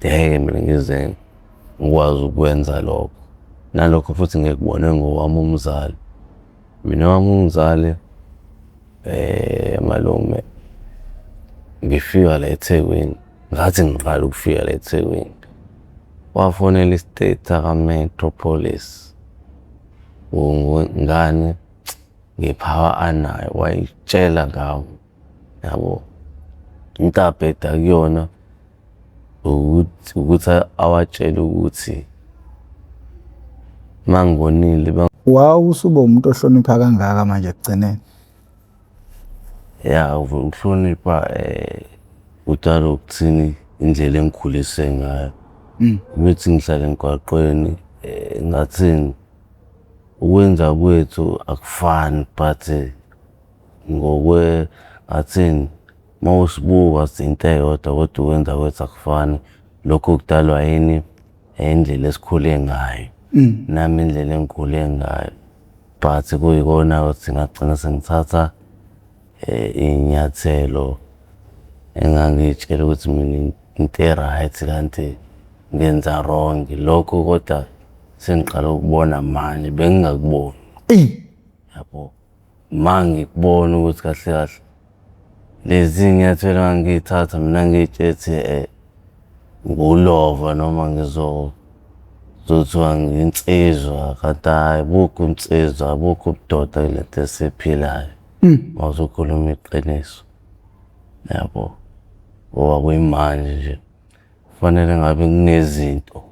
ngeke mina ngize ngikwazi ukwenza lokho. Nalokho futhi ngikubone ngowami umzali. Mina wami umzali malume ngifika la eThekwini, ngathi ngiqala ukufika la eThekwini. Wafonela i-state aka-Metropolis. Ngani ngepower anayo wayitshela ngawo, yabo. Into abheda kuyona ukuthi awatshele ukuthi mangibonile Usuba umuntu ohlonipha kangaka manje ekugcineni? Ya, ukuhlonipha udala ukuthini indlela engikhulise ngayo. Ukuthi ngihlale emgwaqweni ngathini ukwenza kwethu akufani but ngathini mawusibuka sinto eyodwa kodwa ukwenza kwethu akufani. Lokho kudalwa yini? Indlela esikhule ngayo. Nami indlela engikhule ngayo. But kuyikona ukuthi ngagcina sengithatha inyathelo engangitshela ukuthi mina into e-right kanti ngenza wrong. Lokho kodwa sengiqala ukubona manje bengingakuboni. Yabo. Mangikubona ukuthi kahle kahle lezi nyathelo engangiyithatha mina ngiyitshethi ngulova noma ngizothiwa nginsizwa, kanti hayi bukho insizwa, bukho ubudoda kulento esiphilayo. Mawuzokhuluma iqiniso. Yabo. Ngoba kuyimanje nje kufanele ngabe kunezinto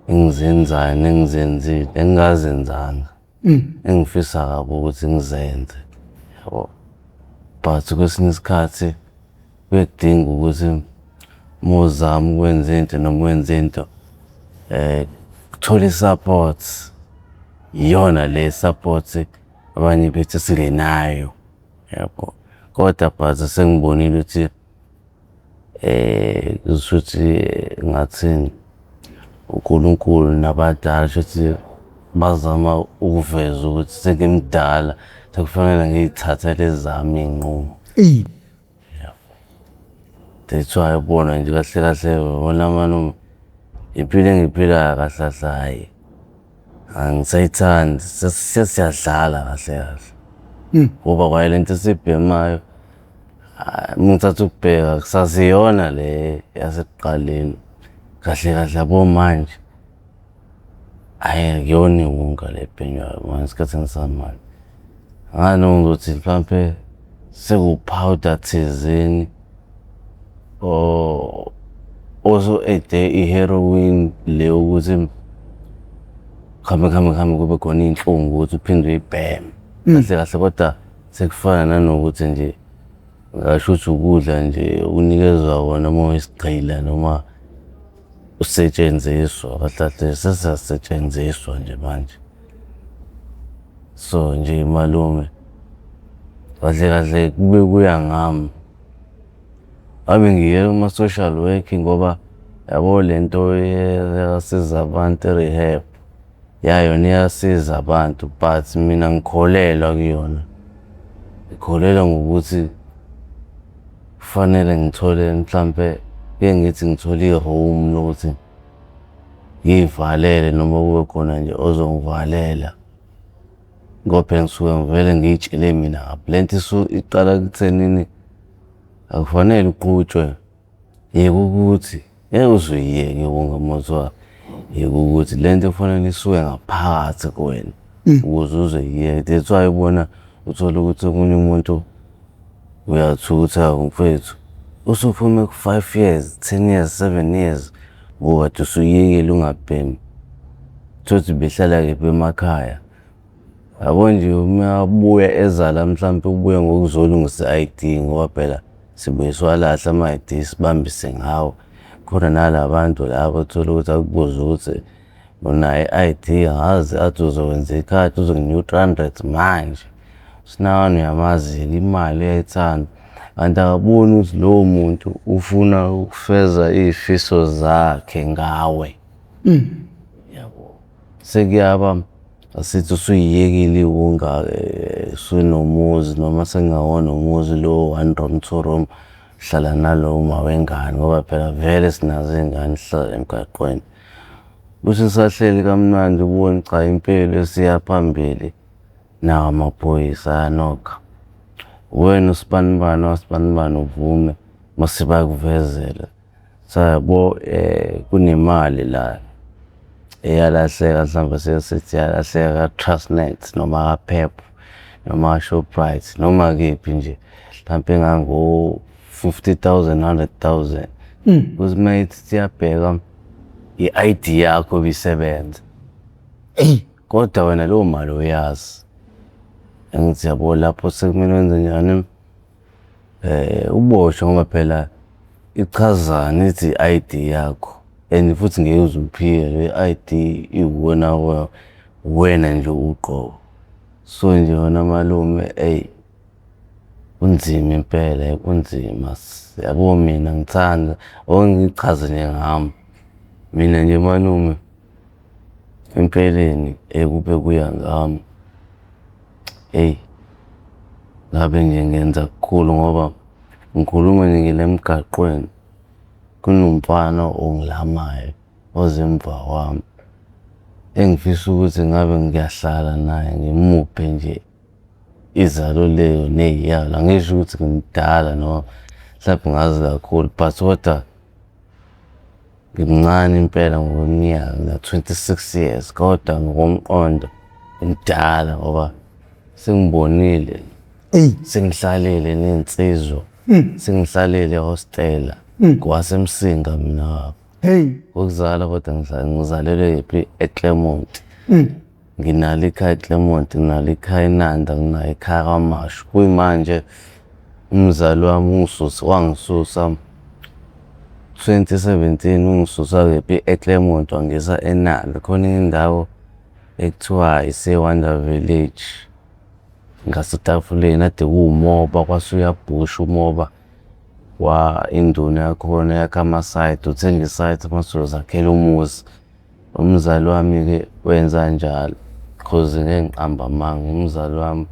engizenzayo nengizenzile engingazenzanga engifisa kabi ukuthi ngizenze. Yabo. But kwesinye isikhathi kuyadinga ukuthi muzama ukwenza into noma wenza into kuthola i-support. Iyona le support abanye bethu singenayo. Yabo. Kodwa but sengibonile ukuthi kushuthi ngathini uNkulunkulu nabadala shuthi bazama ukuveza ukuthi sengimdala sekufanele ngiyithathele ezami iy'nqumo. That's why ubona nje kahle kahle wona manje impilo engiyiphilayo kahle kahle hayi angisayithandi, sesiyadlala kahle kahle. Ngoba kwaye lento esibhemayo ngithatha ukubheka kusasiyona le yasekuqaleni. Kahle kahle yabo manje akuyona iwunga le ebhenywayo manje esikhathini samanje. Ngani ngizothi mhlampe sekuwuphawuda thizeni also i-heroin le ukuthi khambe kube khona iy'nhlungu ukuthi uphinde uyibheme. Kahle kahle kodwa sekufana nanokuthi nje ngasho ukuthi ukudla nje unikezwa wona uma uyisigqila noma usetshenziswa. Kahle kahle sesiyasetshenziswa nje manje. So nje malume kahle kahle kube kuya ngami. Ngabe ngiyela kuma-social work ngoba yabo lento yasiza abantu i-rehab. Yona iyasiza abantu but mina ngikholelwa kuyona. Ngikholelwa ngokuthi kufanele ngithole mhlampe ngithi ngithole i-home lokuthi ngiyivalele noma kube khona nje ozongivalela. Ngoba phela ngisuke ngivele ngiy'tshele mina ngapha lento iqala kuthenini akufanele uqhutshwe. Yeke ukuthi ngeke uze uyiyeke wonke umuzwa. Yeke ukuthi lento kufanele isuke ngaphakathi kuwena ukuze uzoyiyeka. That's why ubona uthola ukuthi omunye umuntu uyathutha mfethu usuphume ku-5 years, 10 years, 7 years ukade usuyiyekile ungabhemi. Thothi behlala kephi emakhaya. Yabo nje uma abuya ezala mhlampe ubuya ngokuzolungisa i-ID ngoba phela sibuye siwalahla ama-ID sibambise ngawo. Khona nalabantu labo uthola ukuthi akubuze ukuthi unayo i-ID angazi athi uzokwenza ikhadi uzokunika u-300 manje. Sinawani uyamazi-ke imali uyayithanda. Kanti akaboni ukuthi lowo muntu ufuna ukufeza iy'fiso zakhe ngawe. Yabo. Sekuyaba asithi usuyiyekile iwunga usuyinomuzi noma sengingawona umuzi lo 1 room 2 room hlala naloma wengane ngoba phela vele sinazo iy'ngane sihlala emgaqweni. Bese sisahleli kamnandi ubone cha impilo isiya phambili nawo amaphoyisa ayanokha. Wena usibanibani wasibanibani uvume mase bakuvezela. Sayabo kunemali la eyalahleka mhlawumbe sithi yalahleka ka-Transnet noma ka-Pep noma ka-Shoprite noma kephi nje mhlampe engango-50,000, 100,000. Kuthi mayithi siyabheka i-ID yakho ibisebenza. Kodwa wena leyo mali uyazi. Angithi yabo lapho sekumele wenze njani? Uboshwe ngoba phela ichazana ithi i-ID yakho and futhi ngeke uze uphike le ID iwuwona wena nje uqobo. So nje wena malume kunzima impela kunzima. Yabo mina ngithanda ongichaze nje ngami. Mina nje malume empeleni kube kuya ngami. Ngabe nje ngenza kukhulu ngoba ngikhuluma nje ngile emgaqweni kunomfana ongilamayo ozemva kwami engifisa ukuthi ngabe ngiyahlala naye ngimuphe nje izalo leyo ney'yalo. Angisho ukuthi ngimdala noma mhlawumbe ngazi kakhulu but kodwa ngimncane impela ngokweminyaka ngina-26 years kodwa ngokomqondo ngimdala ngoba sengibonile sengihlalele ney'nsizwa sengihlalele e-hostela kwasemsinga mina. Ukuzala kodwa ngizalelwe kephi eClermont. Nginalo ikhaya eClermont, nginalo ikhaya eNanda, nginayo ikhaya kwaMashu. Kuyimanje umzali wami wangisusa 2017 ungisusa kephi eClermont wangisa eNanda. Khona indawo ekuthiwa ise-Wonder Village ngasetafuleni ade kuwumoba kwasuyabhusha umoba induna yakhona yakha ama-site uthenga i-site mase uzakhela umuzi. Umzali wami-ke wenza njalo cause ngeke ngiqambe amanga. Umzali wami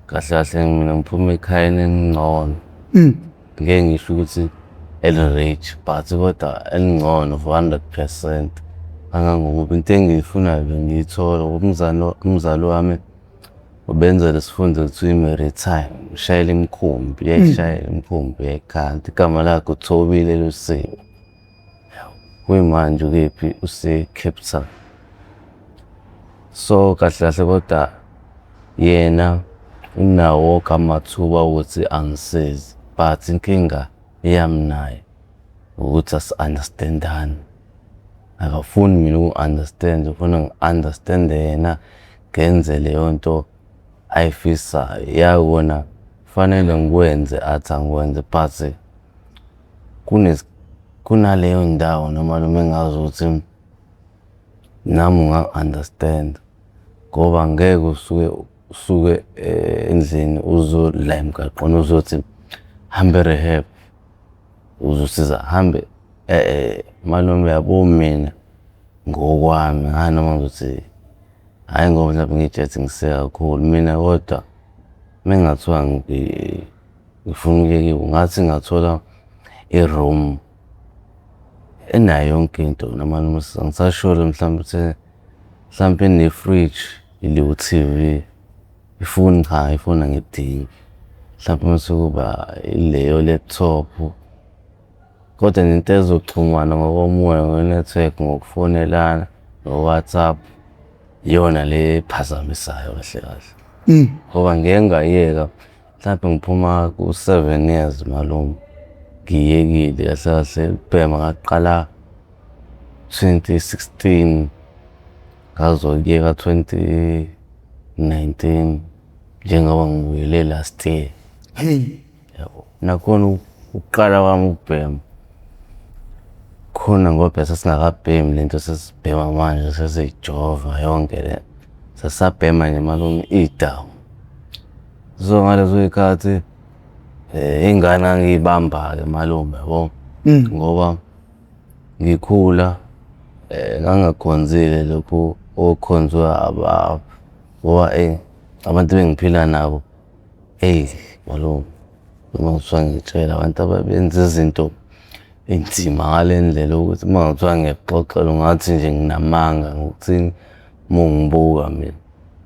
kahle kahle mina ngiphuma ekhayeni elingcono. Ngeke ngisho ukuthi eli-rich but kodwa elingcono for 100%. Kangangokuba into engiyifunayo bengiyithola umzali wami ubenzela isifundo ekuthiwa i-maritime, ushayela imikhumbi, uyayishayela imikhumbi uyayikhanda. Igama lakhe uThobile Lusinga. Kuyimanje ukephi use-Cape Town. So kahle kahle kodwa yena unawo wonke amathuba ukuthi angisize but inkinga eyami naye ukuthi asi-understand-ani. Akafuni mina uku-understand, ufuna ngi-understand yena ngenze leyo nto ayifisayo. Yakona kufanele ngikwenze athi angikwenze but kunaleyo ndawo noma engazi ukuthi nami unga-understand ngoba ngeke usuke endlini la emgaqweni uzothi hambe rehab uzosiza hambe malume yabo mina ngokwami noma ngizothi hhayi ngoba mhlawumbe ngijethi ngiseka kakhulu mina kodwa mengathiwa ngifuna ukuyekiwe ngathi ngathola i-room enayo yonke into noma angisasholo mhlawumbe ine-fridge ile-TV. Ifoni cha ifoni angidingi. Mhlawumbe mase kuba ileyo laptop kodwa nento ezoxhumana ngokomoya ngo-network ngokufonelana no-WhatsApp iyona le ephazamisayo kahle kahle. Ngoba ngeke ngayeka mhlawumbe ngiphuma ku-7 years malume ngiyekile kahle kahle ukubhema ngaqala 2016 ngazokuyeka 2019 njengoba ngibuyele last year. Yabo nakhona ukuqala kwami ukubhema khona ngoba sasingakabhemi lento sesibhema manje sesijova yonke le sasabhema nje malume idawu. So ngalezo y'khathi ingane angiyibamba-ke malume yabo ngoba ngikhula ngangakhonzile lokhu okukhonzwa ngoba abantu bengiphila nabo malume uma ngithiwa ngitshela abantu ababenza izinto ey'nzima ngale ndlela ukuthi uma ngithiwa ngiyakuxoxela ungathi nje nginamanga ngokuthini uma ungibuka mina.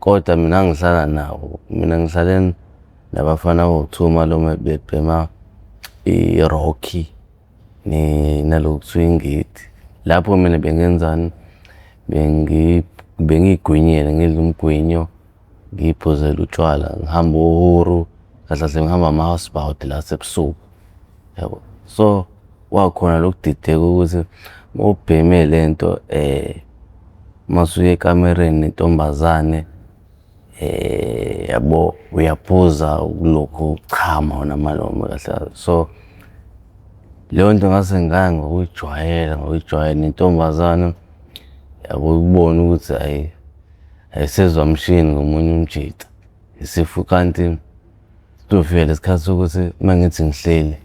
Kodwa mina ngihlala nabo, mina ngihlale nabafana abawu-2 malume bebhema i-Rocky naloku kuthiwa ingidi. Lapho mina bengenzani, bengiy'gwinyela ngidla umgwinyo, ngiphuzela utshwala, ngihamba uhuru, kahle kahle ngihamba ama-housebound la asebusuku, yabo. So kwakhona lokhu dideka ukuthi uma ubheme lento mase uya ekamereni nentombazane yabo uyaphuza ukulokhu uchama wena malume kahle. So leyo nto ngase ngaya ngokuyijwayela nentombazane yabo ukubona ukuthi ayisezwa mshini ngomunye umjita isifu. Kanti kuzofika lesikhathi sokuthi uma ngithi ngihleli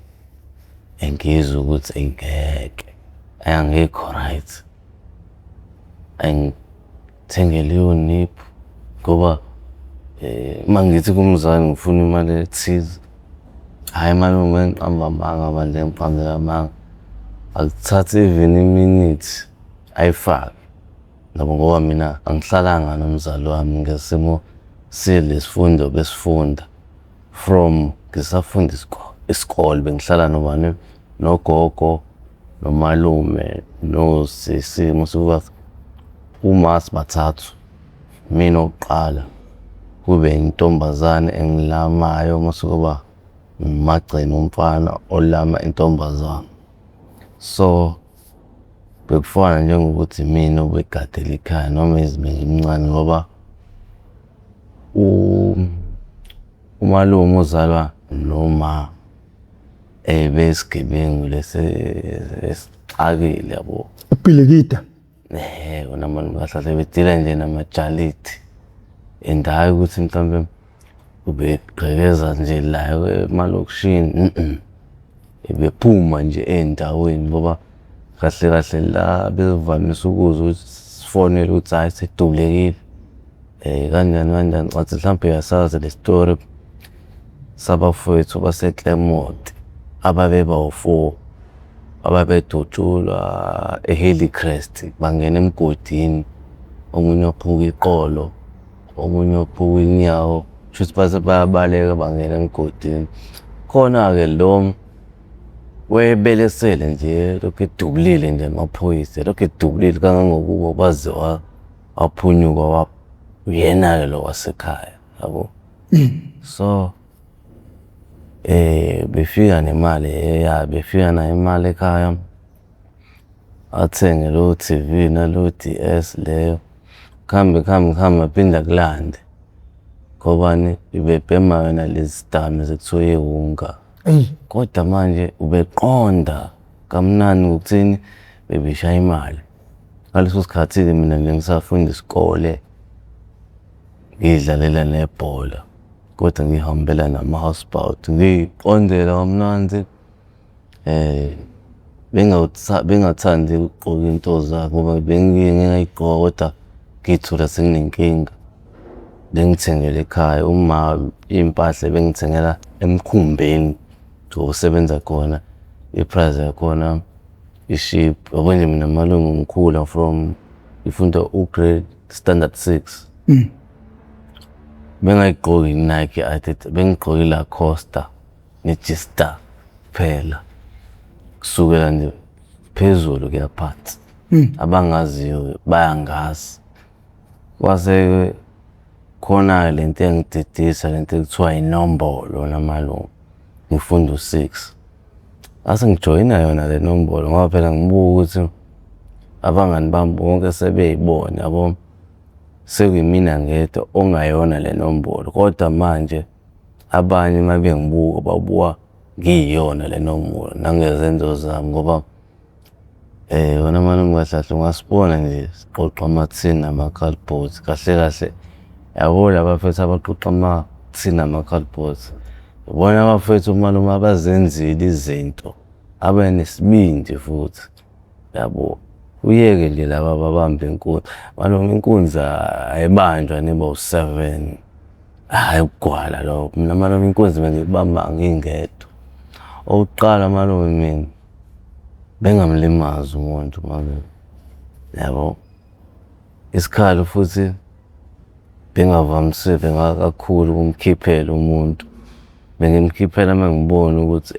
ngizwe ukuthi ngeke angikho right, angithenge leyo niphu ngoba uma ngithi kumzali ngifuna imali ethize, hhayi malume ngiqamba amanga manje ngiqambela amanga, akuthathi even i-minute ayifake yabo, ngoba mina angihlalanga nomzali wami ngesimo silesifundo besifunda from ngisafunda isikole. Bengihlala nobani, nogogo, nomalume, nosisi, masukuba uma sibathathu, mina owokuqala, kube intombazane engilamayo masukuba ngumagcina umfana olama intombazane. So bekufana njengokuthi mina obegadela ikhaya noma yize ngimncane, ngoba umalume uzalwa noma besigebengu lesixakile yabo. Ubhilikida. Wona malume kahle bedila nje namajalidi and hhayi ukuthi mhlawumbe ubegqekeza nje la emalokishini, ebephuma nje ey'ndaweni ngoba kahle kahle la bevamise ukuzwa ukuthi sifonele ukuthi hhayi sedulekile kanjani kanjani. Wathi mhlawumbe uyasazi le story sabafowethu base-Claremont ababebawu-4 ababedutshulwa e-Hillcrest bangena emgodini, omunye waphuka iqolo, omunye waphuka inyawo, kushuthi base bayabaleka bangena emgodini. Khona-ke lo webelesele nje lokhu edubulile nje amaphoyisa, lokhu edubulile kangangokuba kwaze waphunyuka uyena-ke lo wasekhaya yabo. So befika nemali befika nayo imali ekhaya, athenge lo TV nalo DS leyo, kuhambe aphinda kulande ngobani ubebhema yona lezi zidakamizwa ekuthiwa ihunga. Kodwa manje ubeqonda kamnandi ngokuthini bebeshaya imali. Ngaleso sikhathi-ke mina ngisafunda isikole, ngiyidlalela nebhola, kodwa ngihambela nama-housebound, ngiyiqondela kamnandi. Bengathandi ukugqoka into zabo ngoba ngingayigqoka kodwa ngiy'thola senginenkinga. Bengithengela ekhaya, uma iy'mpahla bengithengela emkhumbeni ngokusebenza khona, i-price yakhona i-cheap. Yabo nje mina malume ngikhula from ngifunda u-grade standard 6. Bengayigqoki i-Nike Adidas, bengigqoke i-Lacoste ne-G-Star kuphela kusukela nje phezulu kuya phansi. Abangaziyo bayangazi. Kwase khona lento engididisa, lento ekuthiwa inombolo namalume, ngifunda u-6. Ngase ngijoyina yona le nombolo ngoba phela ngibuka ukuthi abangani bami bonke sebeyibona yabo, sekuyimina ngedwa ongayona le nombolo. Kodwa manje abanye uma bengibuka babuka ngiyiyona le nombolo nangezenzo zami ngoba wona malume kahle kahle ungasibona nje siqoqa amathini nama-cardboards kahle kahle. Yabo laba bafethu abaqoqa amathini nama-cardboards, bona abafethu malume abazenzile izinto, abanesibindi futhi yabo. Uyeke nje laba ababamba inkunzi malume, inkunzi ayibanjwa niba u-7, hhayi ukugwala lokho. Mina malume inkunzi bengiyibamba ngingedwa. okokuqala malume mina bengamlimazi umuntu malume, yabo. Isikhali futhi bengavamisile kakhulu ukumkhiphela umuntu. Bengimkhiphela uma ngibona ukuthi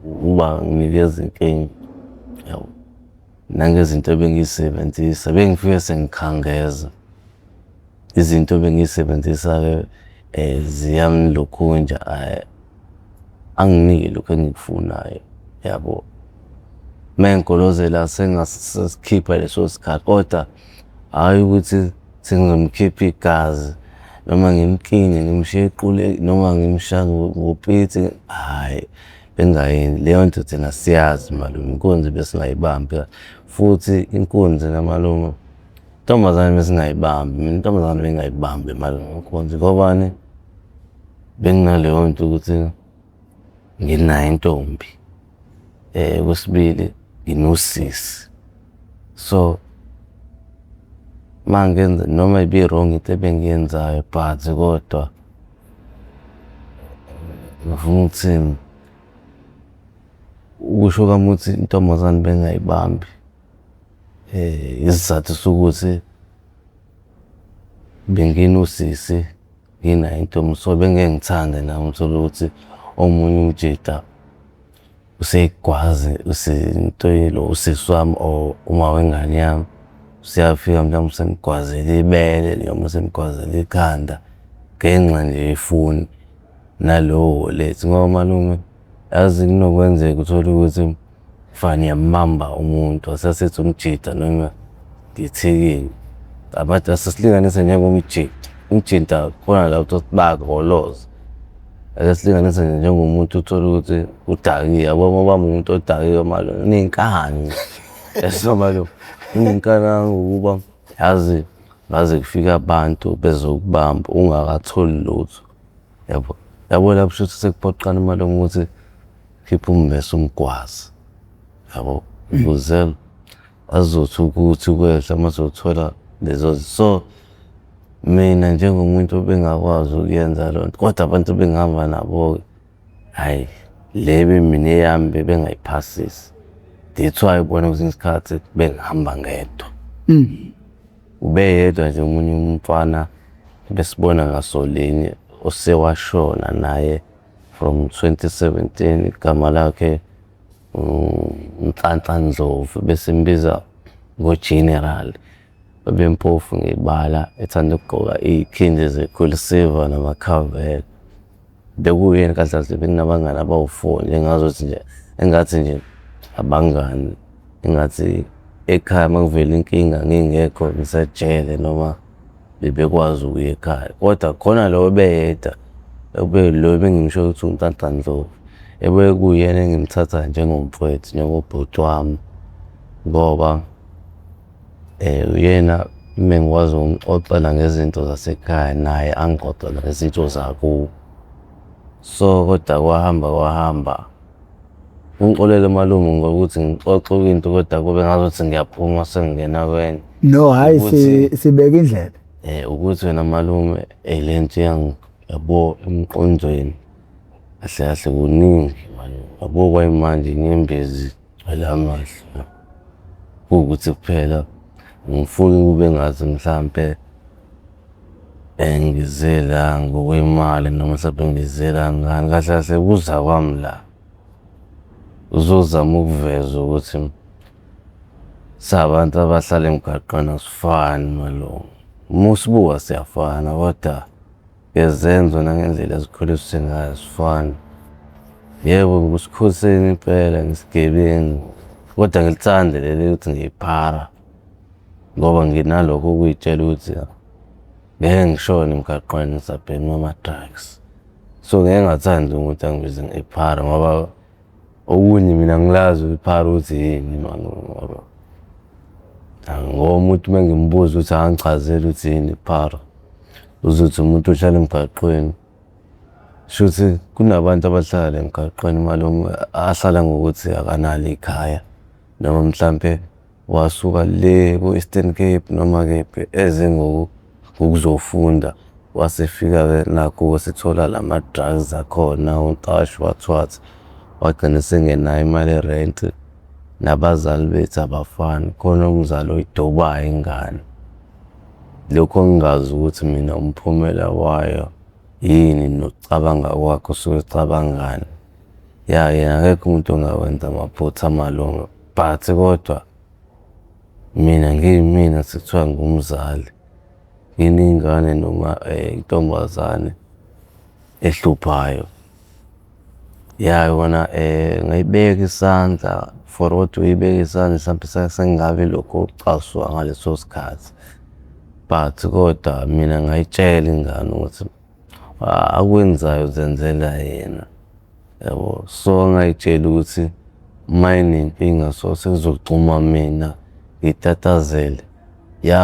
uba nginikeza inkinga, yabo. Nangezinto ebengiy'sebenzisa bengifike sengikhangeza. Izinto bengiy'sebenzisa-ke ziyamlokhunja, anginike lokhu engikufunayo, yabo. Mengigolozela sengasikhipha leso sikhathi, kodwa hhayi ukuthi sengizomkhipha igazi noma ngimklinye ngimshiye equle noma ngimshaye ngopitsi, hhayi bengingayenzi leyo nto. Thina siyazi malume, inkunzi besingayibambi futhi inkunzi namalume, intombazane besingayibambi, mina intombazane bengingayibambi malume inkunzi. Ngobani? Benginaleyo nto ukuthi nginayo intombi, okwesibili nginosisi. So mangenza noma ibi-wrong into ebengiyenzayo but kodwa ngifuna ukuthini, ukusho kwami ukuthi intombazane bengingayibambi isizathu sokuthi benginosisi, nginayo intombi. So bengeke ngithande nami uthola ukuthi omunye umjida useyigwazi useyinto usisi wami or uma wengane yami, siyafika mhlawumbe semgwazela ibele noma semgwazela ikhanda ngenxa nje yefoni nalowo lethu. Ngoba malume yazi kunokwenzeka uthole ukuthi fane yamamba umuntu asasethi umjida noma ngithekile, abantu asisilinganise njengomjida. Umjida khona la uthi bayagoloza, ake silinganise njengomuntu uthole ukuthi udakiwe, yabo. Uma ubamba umuntu odakiwe malume unenkani, yazi malume unenkani ngokuba yazi ngaze kufika abantu bezokubamba ungakatholi lutho, yabo. Yabo lapho kushuthi sekuphoqana malume ukuthi khipha umbese umgwazi, yabo, ukuze azothi ukuthi kwehla mazothola lezo. So mina njengomuntu obengakwazi ukuyenza loo nto, kodwa abantu bengihamba nabo-ke, hhayi le bemina eyami bebengayiphasisi. That's why ubona kwesinye isikhathi bengihamba ngedwa. Ubeyedwa nje omunye umfana besibona ngasolinye osewashona naye from 2017, igama lakhe Nhlanhla Ndlovu, besimbiza ngo-General. Babempofu ngebala, ethanda ukugqoka iy'khindi zekhwilisiva namakhavela. Bekuyena kahle kahle benginabangani abawu-4 nje engazuthi nje engathi nje abangani, engathi ekhaya makuvela inkinga ngingekho ngisejele noma bebekwazi ukuya ekhaya. Kodwa khona lo beyedwa lo bengimsho ukuthi uNhlanhla Ndlovu, kuyena engimthatha njengomfowethu njengobhuti wami, ngoba uyena mengikwazi ukumxoxela ngezinto zasekhaya naye angixoxela ngezinto zakubo. So kodwa kwahamba ungixolele malume ngokuthi ngixoxe into kodwa kube ngazuthi ngiyaphuma sengingena kwenye. No, hhayi sibeka indlela. Ukuthi wena malume le nto yabo emqondweni kahle kahle kuningi malume, yabo. Kwayimanje inyembezi igcwele amehlo, kuwukuthi kuphela ngifuna kube ngathi mhlampe ngizela ngokwemali noma mhlawumbe ngizela ngani. Kahle kahle kuza kwami la uzozama ukuveza ukuthi sabantu abahlala emgaqweni asifani malume. Uma usibuka siyafana kodwa ngezenzo nangendlela ezikhuliswe ngayo asifani. Yebo ngikusikhosini impela ngisigebengu, kodwa ngilithande leli ukuthi ngiyiphara ngoba nginalokho ukuy'tshela ukuthi ngeke ngishone emgaqweni ngisabhema ama-drugs. So ngeke ngathanda umuntu angibize ngephara ngoba okunye mina ngilazi iphara ukuthi yini malume. Ngoba umuntu uma ngimbuza ukuthi angichazele ukuthi yini iphara, uzothi umuntu ohlala emgaqweni. Shuthi kunabantu abahlala emgaqweni malume ahlala ngokuthi akanalo ikhaya noma mhlampe wasuka le ku-Eastern Cape noma kephi eze ngokuzofunda, wasefika-ke nakho wasethola lama-drugs akhona, uNtashi wathwatha wagcina sengenayo imali yerenti, nabazali bethu abafani, khona umzali oyidobayo ingane. Lokho ngingazi ukuthi mina umphumela wayo yini nokucabanga kwakhe usuke ecabangani. Yena akekho umuntu ongawenza amaphutha amalunga, but kodwa mina ngiyimina sekuthiwa ngumzali nginey'ngane noma intombazane ehluphayo. Yona ngayibeka isandla for ukuthi uyibeka isandla mhlampe sengabe lokho ukucasula ngaleso sikhathi. But kodwa mina ngayitshela ingane ukuthi akwenzayo zenzela yena, yabo. So ngayitshela ukuthi uma inenkinga so sekuzogcuma mina ngitatazele.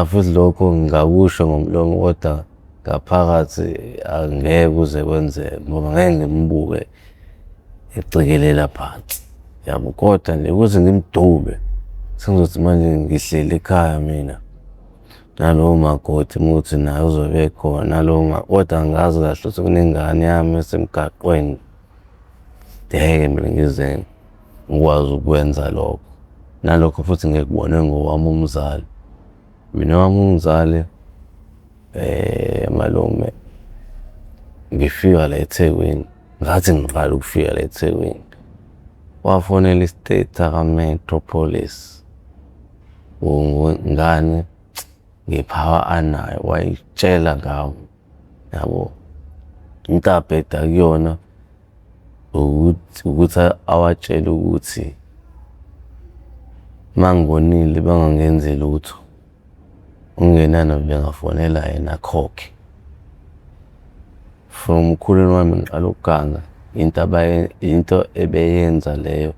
Futhi lokho ngingakusho ngomlomo kodwa ngaphakathi angeke kuze kwenzeke ngoba ngeke ngimbuke ecikelela phansi, yabo. Kodwa nje ukuthi ngimdube sengizothi manje ngihleli ekhaya mina nalowo makoti muthi naye uzobe ekhona nalowo kodwa angazi kahle ukuthi kunengane yami esemgaqweni. Ngeke mina ngize ngikwazi ukwenza lokho. Nalokho futhi ngikubone ngowami umzali. Mina owami umzali malume ngifika la eThekwini, ngathi ngiqala ukufika la eThekwini, wafonela i-state aka-Metropolis ngane ngepower anayo wayitshela ngawo, yabo. Into abheda kuyona ukuthi awatshele ukuthi mangibonile bangangenzi lutho, okungenani bengafonela yena akhokhe. From ukhuleni wami ngiqala ukuganga into ebeyenza leyo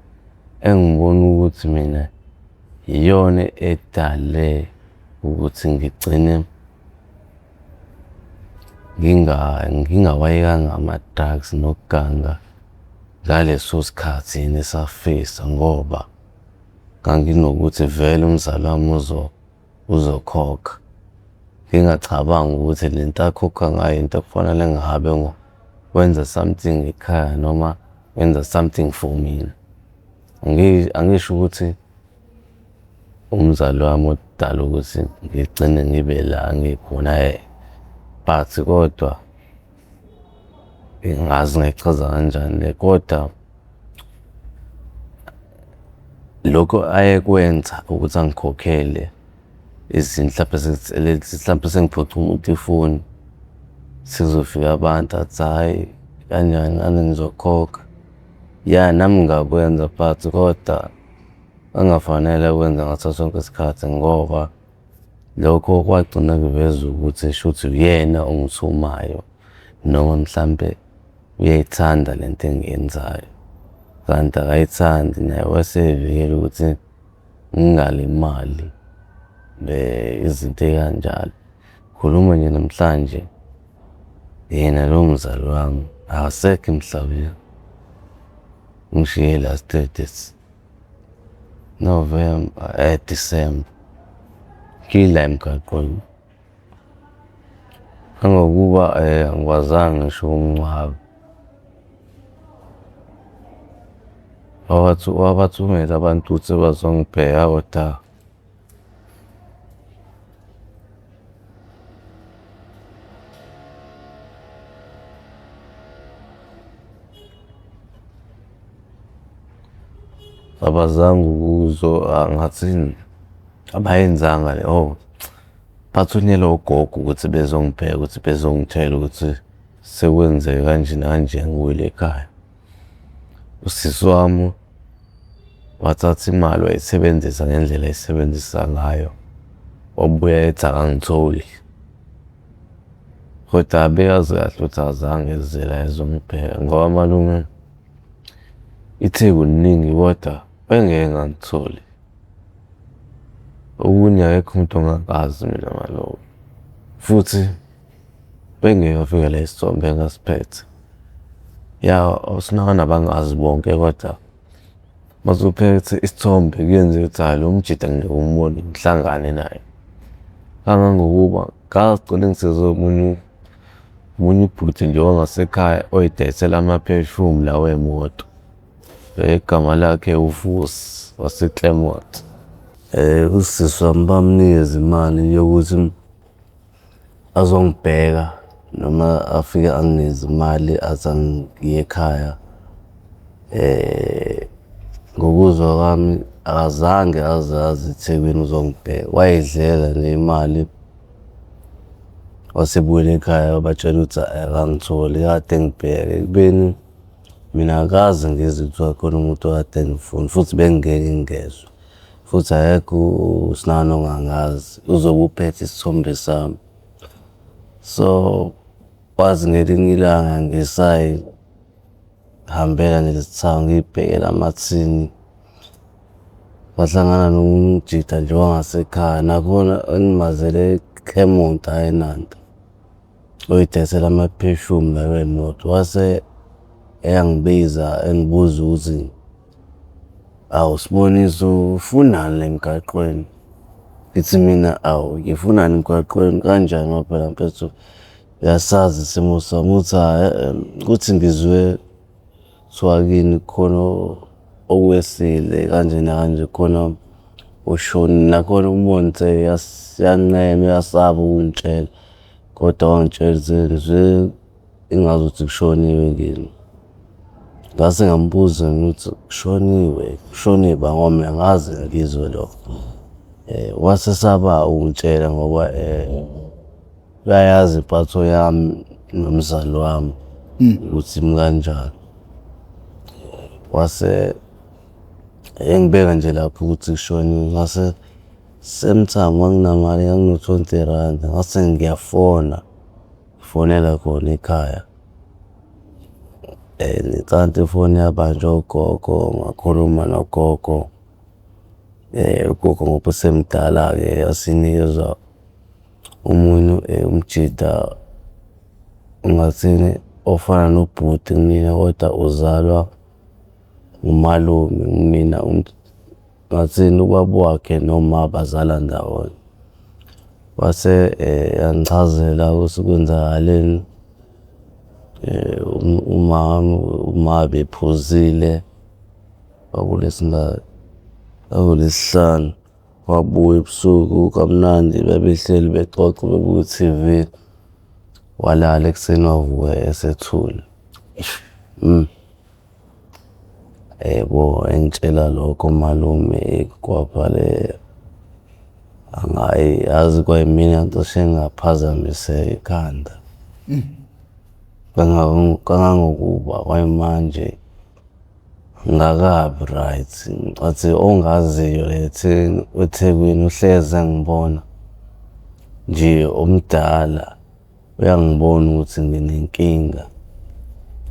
engibona ukuthi mina iyona edale ukuthi ngigcine ngingawayekanga ama-drugs nokuganga ngaleso sikhathi yini esafisa, ngoba nganginokuthi vele umzali wami uzokhokha. Ngingacabanga ukuthi lento akhokha ngayo into kufanele ngihabe wenza something ekhaya noma wenza something for mina. Angisho ukuthi umzali wami udala ukuthi ngigcine ngibe la ngikhona, but kodwa ngazi ngayichaza kanjani, kodwa lokho ayekwenza ukuthi angikhokhele izinto mhlampe sengiphuca umuntu ifoni sekuzofika abantu athi hhayi kanjani nani ngizokhokha. Nami ngakwenza but kodwa angafanele kwenza ngaso sonke isikhathi, ngoba lokho kwagcina kuveza ukuthi shuthi uyena ongithumayo noma mhlampe uyayithanda lento engiyenzayo, kanti akayithandi. Naye wasevikela ukuthi ngingalimali izinto ey'kanjalo. Khuluma nje namhlanje yena lo mzali wami akasekho emhlabeni, ngishiye last December ngila emgaqweni. Kangokuba angikwazanga ngisho ukumngcwaba, wabathumela abantu ukuthi bazongibheka kodwa abazange ngathi abayenzanga le bathunyelwa ugogo ukuthi bezongibheka, ukuthi bezongitshela ukuthi sekwenzeke kanje nakanje ngiwile ekhaya. Usisi wami wathatha imali wayisebenzisa ngendlela ayisebenzisa ngayo, wabuya ethi akangitholi, kodwa abekazi kahle ukuthi azange eze la ezongibheka ngoba malume ithe kuningi kodwa bengeke ngangitholi. Okunye akekho umuntu ongakazi mina ngalokho, futhi bengeke wafika la isithombe engasiphethe. Usinakana bangazi bonke kodwa masuphethe isithombe kuyenzeka ukuthi hhayi lo mjida ngeke umbone ngihlangane naye. Kangangokuba ngagcina ngisezomunye ubhuti nje wangasekhaya oyidayisela ama-perfume la wey'moto. igama lakhe uVusi waseClermont. Usisi wami bamnikeza imali yokuthi azongibheka noma afike anginikeze imali athi angiye ekhaya. Ngokuzwa kwami akazange aze eThekwini uzongibheka, wayedleka nje imali wasebuyela ekhaya wabatshela ukuthi akangitholi kade engibheka. Ekubeni mina akaze ngizwe kuthiwa khona umuntu okade engifuna futhi bengingeke ngingezwe, futhi akekho uSinano ongangazi, uzobe uphethe isithombe sami. So kwathi ngelinye ilanga ngisayihambela nje lesithawu ngiyibhekela amathini, kwahlangana nomjida nje wangasekhaya nakhona engimazele eClermont hhayi eNanda, oyidayisela ama-perfume la wemoto. Wase eyangibiza engibuza ukuthi, awu Siboniso ufunani la emgaqweni? Ngithi mina, awu ngifunani emgwaqweni kanjani ngoba phela mfethu uyasazi isimo sami. Uthi kuthi ngizwe kuthiwa kini khona okwehlile kanje nakanje, khona ushonile. Nakhona umbone yanqena uyasaba ukungitshela, kodwa wangitshela ukuthi nje engazuthi kushoniwe kini. Ngase ngambuza ukuthi kushoniwe ba ngoba mina angazi ngizwe lokho. Wasesaba ukungitshela ngoba uyayazi impatho yami nomzali wami ukuthi imi kanjani. Wase engibeka nje lapho ukuthi kushoniwe, ngase same-time anginamali, ngangino-20 rand, ngase ngiyafonela khona ekhaya. Kanti ifoni yabanjwa ugogo, ngakhuluma nogogo. Ugogo ngoba usemdala-ke wasinikeza omunye umjida ongathini ofana nobhuti kumina, kodwa uzalwa umalume kumina. Ngathini ubaba wakhe noma bazala ndawonye. Wase yangichazela ukuthi kwenzakaleni. Uma bephuzile kwakuLwesihlanu, wabuya ebusuku kamnandi, bebehleli bexoxa bebuka i-TV, walala ekuseni wavuka esethule. Yebo, engitshela lokho umalume kwaphela yazi kwayimina cishe ngaphazamiseka ikhanda. Kangangokuba kwayimanje ngakabi right. Athi ongaziyo eThekwini uhlezi engibona nje omdala, uyangibona ukuthi nginenkinga,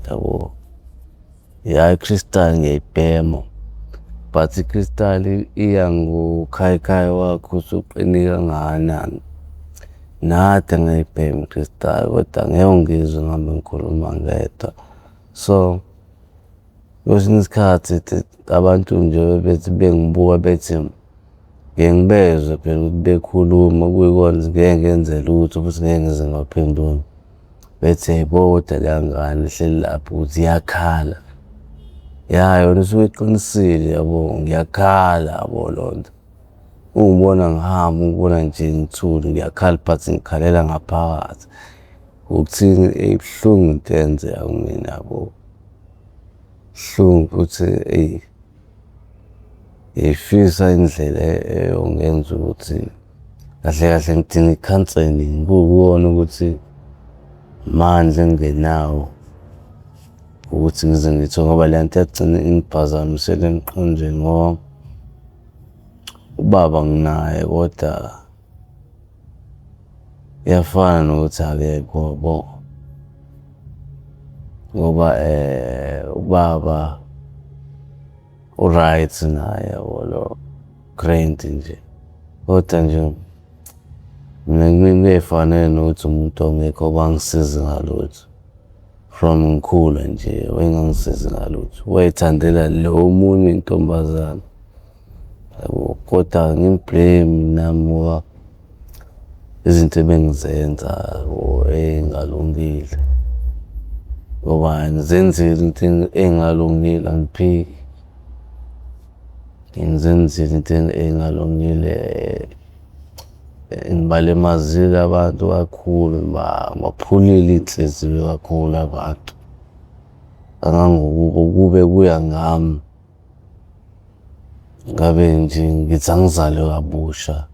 yabo. Hhayi i-crystal ngiyayibhema, but i-crystal iya ngokhayikhayi wakho ukuthi uqine kangakanani. Nade ngayibhema i-crystal kodwa ngeke ngizwe ngihambe ngikhuluma ngedwa. So kwesinye isikhathi abantu nje bethi bengibuka bethi ngeke ngibezwe phela ukuthi bekhuluma kuyikona ngeke ngenze lutho futhi ngeke ngize ngibaphendule. Bethi yebo kodwa leya ngane ihleli lapho ukuthi iyakhala. Yona isuke iqinisile, yabo, ngiyakhala yabo leyo nto. Ungibona ngihamba, ungibona nje ngithule ngiyakhala but ngikhalela ngaphakathi. Ukuthini ibuhlungu into eyenzeka kumina, yabo. Buhlungu futhi ngiyifisa indlela eyongenza ukuthi kahle kahle ngidinga i-counselling, kuwukuwona ukuthi manje engingenawo ukuthi ngize ngithiwe ngoba le nto yagcina ingiphazamisele emqondweni ngoba ubaba nginaye kodwa iyafana nokuthi akekho, yabo. Ngoba ubaba u-right naye, yabo, lo grand nje, kodwa nje mina kuyifanele nokuthi umuntu ongekho obangisize ngalutho. From ngikhula nje wayengangisizi ngalutho, wayethandela lo omunye intombazane, yabo. Kodwa ngimblame nami ngoba izinto ebengizenza ey'ngalungile ngoba ngizenzile into engalungile, angiphiki. ngizenzile into engalungile, ngibalimazile abantu kakhulu, baphulile iy'nhliziyo kakhulu abantu. Kangangokuba kube kuya ngami, ngabe nje ngithi angizalwe kabusha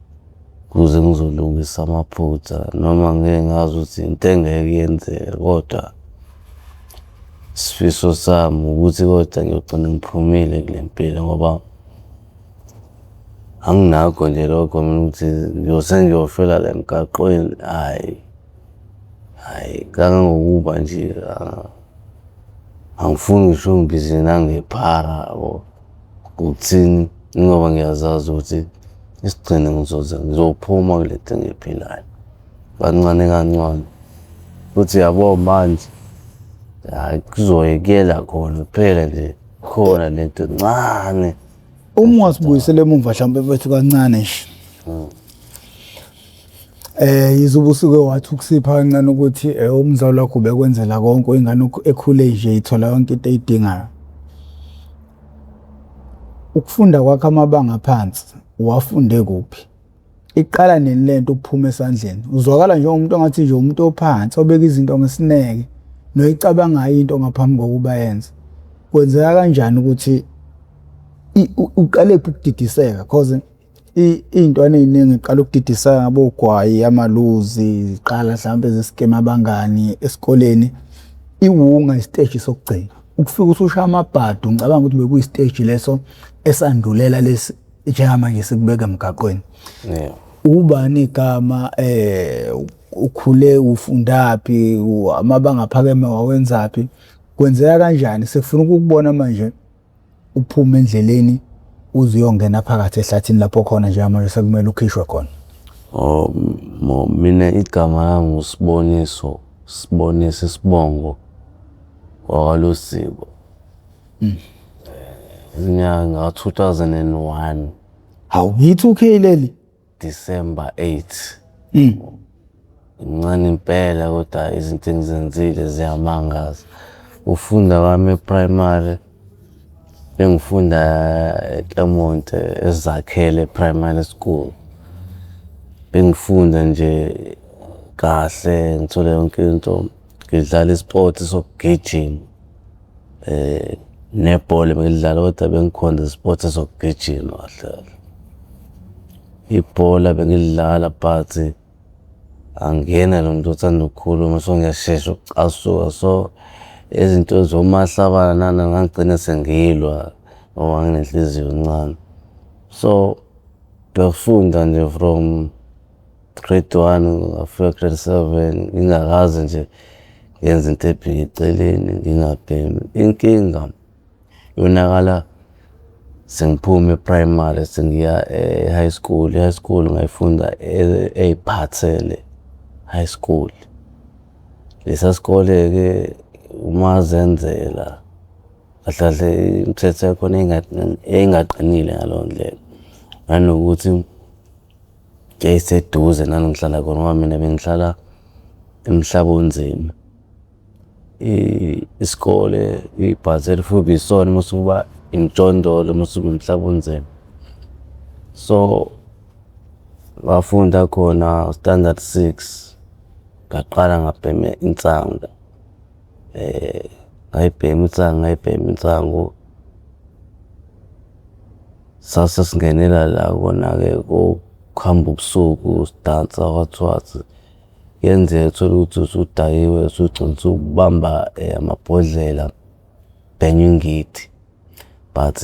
ukuze ngizolungisa amaphutha, noma ngeke ngazi ukuthi into engeke yenzeke, kodwa isifiso sami ukuthi kodwa ngiyogcina ngiphumile kule mpilo, ngoba anginakho nje lokho mina ukuthi ngiyofela la emgaqweni. Hhayi, kangangokuba nje angifuni ngisho ungibize nangephara yabo. Ukuthini? Ingoba ngiyazazi ukuthi isigcino ngizophuma kule nto engiyiphilayo kancane kancane, futhi yabo manje hhayi kuzoyekela khona kuphela nje khona lento encane. Uma ungasibuyisela emumva mhlawumbe bethu kancane nje, yize ubusuke wathi ukusipha kancane ukuthi umzali wakho ubekwenzela konke, ingane ekhule nje ithola yonke into eyidingayo. Ukufunda kwakho amabanga aphansi, wafunde kuphi? Iqala nini lento ukuphuma esandleni? Uzwakala njengomuntu ongathi nje umuntu ophansi obeka izinto ngesineke noyicabangayo into ngaphambi kokuba yenze. Kwenzeka kanjani ukuthi uqalephi ukudidiseka? Because iy'ntwana ey'ningi ziqala ukudidiseka ngabogwayi, amaluzi, ziqala mhlawumbe zisikema abangani esikoleni. Iwunga isiteji sokugcina. Ukufika usushaya amabhadu, ngicabanga ukuthi bekuyisiteji leso esandulela lesi njengamanje sikubeka emgaqweni. Ubani igama, ukhule ufundaphi, amabanga aphakeme wawenzaphi? Kwenzeka kanjani sekufuna ukukubona manje uphume endleleni uze uyongena phakathi ehlathini lapho khona njengamanje sekumele ukhishwe khona? Mina igama lami uSiboniso, Sibonisa Sibongo wakwaLosiko. Inyanga 2001. Hawu, yi-2K leli? December 8. Incane impela kodwa izinto engizenzile ziyamangaza. Ufunda kwami e-primary, bengifunda eClermont eZakhele Primary School. Bengifunda nje kahle, ngithole yonke into, ngidlala isport sokugijima. Nebhola bengidlala kodwa bengikhonza isport sokugijima kahle. Ibhola bengidlala but angiyena lo muntu othanda ukukhuluma, so ngiyashesha ukucasuka, so izinto zomahlabana nana ngangigcina sengilwa ngoba nginenhliziyo encane. So bengifunda nje from grade 1 ngafika grade 7 ngingakaze nje ngenze into ebheke eceleni, ngingabhemi. Inkinga yonakala sengiphume e-primary sengiya e-high school. I-high school ngayifunda eYiphathele High School. Lesa sikole-ke uMazenzela kahle imithetho yakhona engaqinile ngaleyo ndlela, nanokuthi yayiseduze nangihlala khona ngoba mina bengihlala eMhlabonzima. Isikole iYiphathele futhi isona musuba iMjondolo musuba eMhlabonzima. So ngafunda khona standard 6, ngaqala ngabhema insangu. Ngayibhema insangu. Sasingenela la kona-ke kuhamba ubusuku sidansa kwathwathi. Yenzeka uthola ukuthi usudayiwe usugcina usubamba amabhodlela bhenywa ingidi. But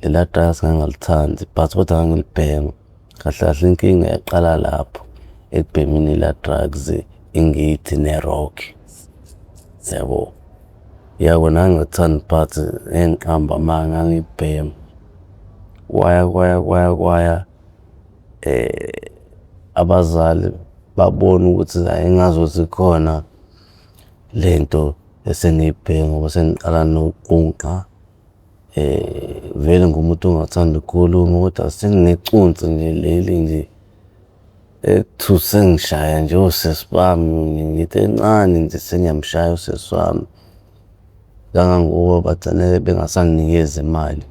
lela drugs ngangalithandi, but kodwa ngangilibhema. Kahle kahle inkinga yaqala lapho ekubhemeni la drugs, ingidi nerock. Yabo. Yabona ngithanda but ngiqamba amanga ngibhema. Kwaya abazali babona ukuthi engazuthi khona lento esengiyibhema ngoba sengiqala nokuqunqa. Vele ngumuntu ongathanda ukukhuluma kodwa senginecunsi nje leli nje ethu sengishaya nje usesi wami, ngithi encane nje sengiyamshaya usesi wami. Kangangoba bagcine bengasanginikeza imali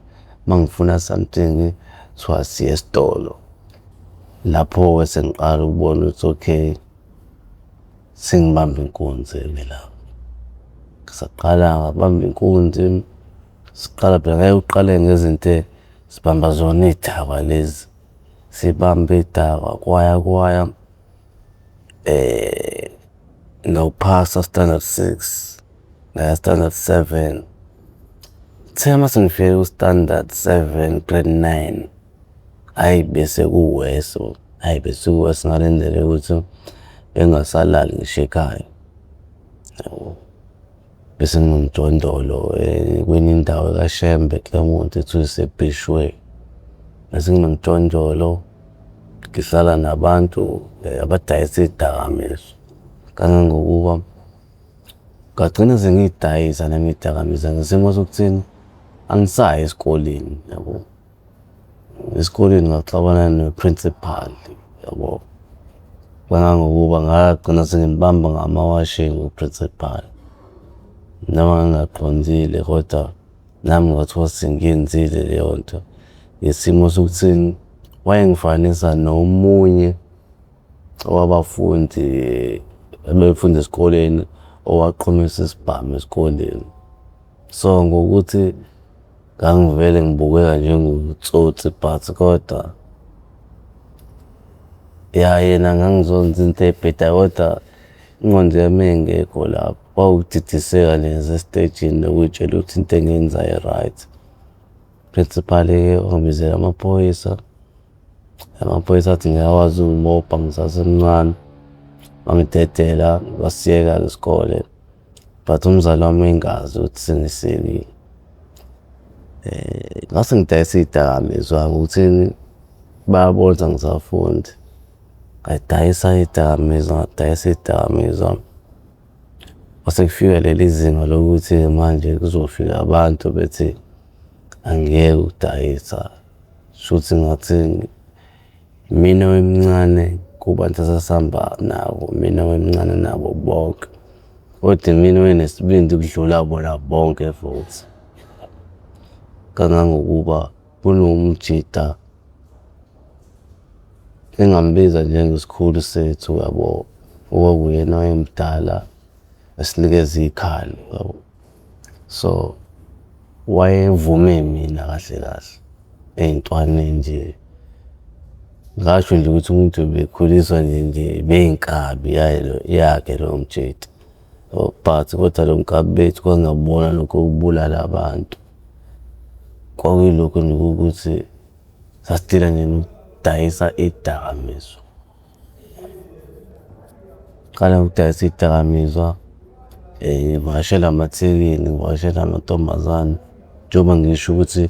mangifuna something kuthiwa siye esitolo. Lapho-ke sengiqala ukubona ukuthi okay, sengibamba inkunzi-ke lapho. Ngisaqala ngabamba inkunzi, siqala phela ngeke uqale ngezinto sibamba zona iy'dakwa lezi. Sibambe iy'dakwa kwaya nokuphasa standard 6 naya standard 7. Kuthe mase ngifike ku-standard 7 grade 9, hhayi bese kuwesi, ngale ndlela yokuthi bengasalali ngisho ekhaya. Yabo. Bese nginomjondolo kwenye indawo kaShembe Claremont ethiwa ise-Bushway. Bese nginomjondolo, ngihlala nabantu abadayisa iy'dakamizwa. Kangangokuba ngagcina sengiy'dayisa nami iy'dakamizwa ngesimo sokuthini angisayi esikoleni, yabo. Esikoleni ngaxabana no-principal, yabo. Kangangokuba ngagcina sengimbamba ngamawashing u-principal. Noma ngingaqondile kodwa nami ngathiwa sengiyenzile leyo nto. Ngesimo sokuthini wayengifanisa nomunye wabafundi ebefunda esikoleni owaqhumisa isibhamu esikoleni. So ngokuthi ngangivele ngibukeka njengotsotsi but kodwa yena ngangizonza into ey'bhedayo kodwa ingqondo yami ingekho lapho. Kwawukudidiseka nje esitejini nokuy'tshela ukuthi into engiyenzayo right. Principal-ke wangibizela amaphoyisa. Amaphoyisa athi ngiyakwazi ukungibopha ngisasemncane. Wangidedela wasiyeka-ke isikole. But umzali wami wayengazi ukuthi sengisiyekile. Ngase ngidayisa iy'dakamizwa ngokuthini bayabona ngisafundi. Ngayidayisa iy'dakamizwa. Kwase kufika leli zinga lokuthi manje kuzofika abantu bethi angiyeke ukudayisa. Shuthi ngathi mina wemncane kubantu esasihamba nabo, mina wemncane nabo bonke. Kodwa mina wayenesibindi ukudlula bona bonke futhi. Kangangokuba kunomjida engambiza njengesikhulu sethu, yabo. Okwakuyena wayemdala esinikeza ikhali, yabo. So wayevume mina kahle kahle ey'ntwaneni nje. Ngasho nje ukuthi umuntu bekhuliswa nje bey'nkabi yakhe loyo mjida. But kodwa lo nkabi bethu kwangabona lokho ukubulala abantu. Kwakuyilokho nje ukuthi sasidila nje nokudayisa iy'dakamizwa. Ngaqala ngokudayisa iy'dakamizwa, ngivakashela amathekeni, ngivakashela amantombazane. Njengoba ngisho ukuthi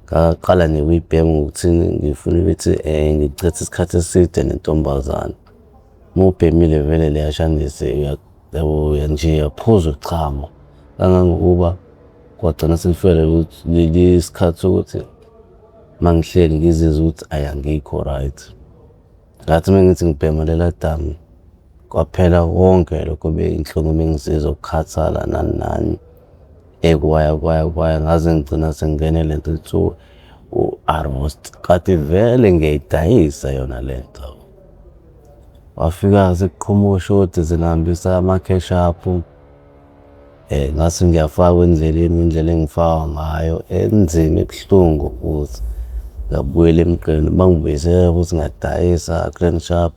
ngaqala nje ukuyibhema ngokuthini ngifuna ukuthi ngichithe isikhathi eside nentombazane. Uma ubhemile vele liyashandise, yabo, nje uyaphuza uchama. Kangangokuba kwagcina sekufika leli sikhathi sokuthi mangihleli ngizizwa ukuthi angikho right. Ngathi mengithi ngibhema lela damu kwaphela konke lokho beyinhlungu bengizizwa ukukhathala nani. Kwaya ngaze ngigcina sengingene lento ekuthiwa u-Arost. Kanti vele ngiyayidayisa yona lento. Wafika sekuqhuma oshodi zingihambisa ama-cash-up. Ngase ngiyafakwa endleleni, indlela engifakwa ngayo enzima ebuhlungu futhi. Ngabuyela emgqeni bangibuyisela ukuthi ngadayisa Grand Sharp.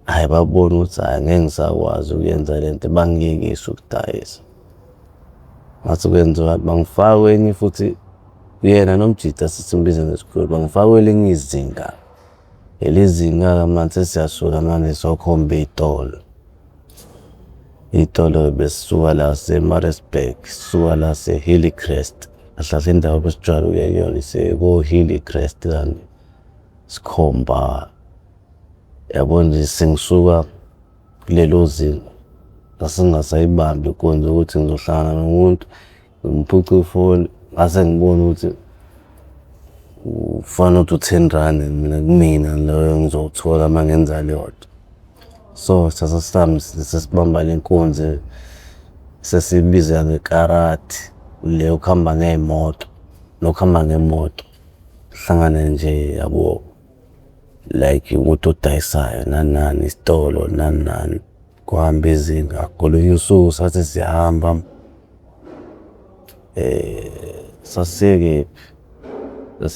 Hhayi babona ukuthi hhayi ngeke ngisakwazi ukuyenza lento, bangiyekisa ukudayisa. Ngase kwenziwa bangifaka kwenye futhi yena nomjida sisimbiza ngesikhulu bangifaka kwelinye izinga. Leli zinga-ke manje sesiyasuka manje sokhomba iy'tolo. Iy'tolo besisuka la se-Maritzburg, sisuka la se-Hillcrest. Ahlala indawo besijwayele ukuya kuyona ise-Hillcrest kanti sikhomba. Yabo nje sengisuka kulelo zinga ngase ngingasayibambi inkonzo ukuthi ngizohlangana nomuntu ngimuphuce ifoni. Ngase ngibona ukuthi kufanele ukuthi u-R10 mina kumina loyo ngizowuthola uma ngenza leyo nto. So sesibamba le nkonzo sesibiza ngekarati, le yokuhamba ngey'moto. nokuhamba ngemoto hlangane nje yabo like umuntu odayisayo nani isitolo nani kuhamba izinga kolunye usuku sathi siyahamba sasiyeke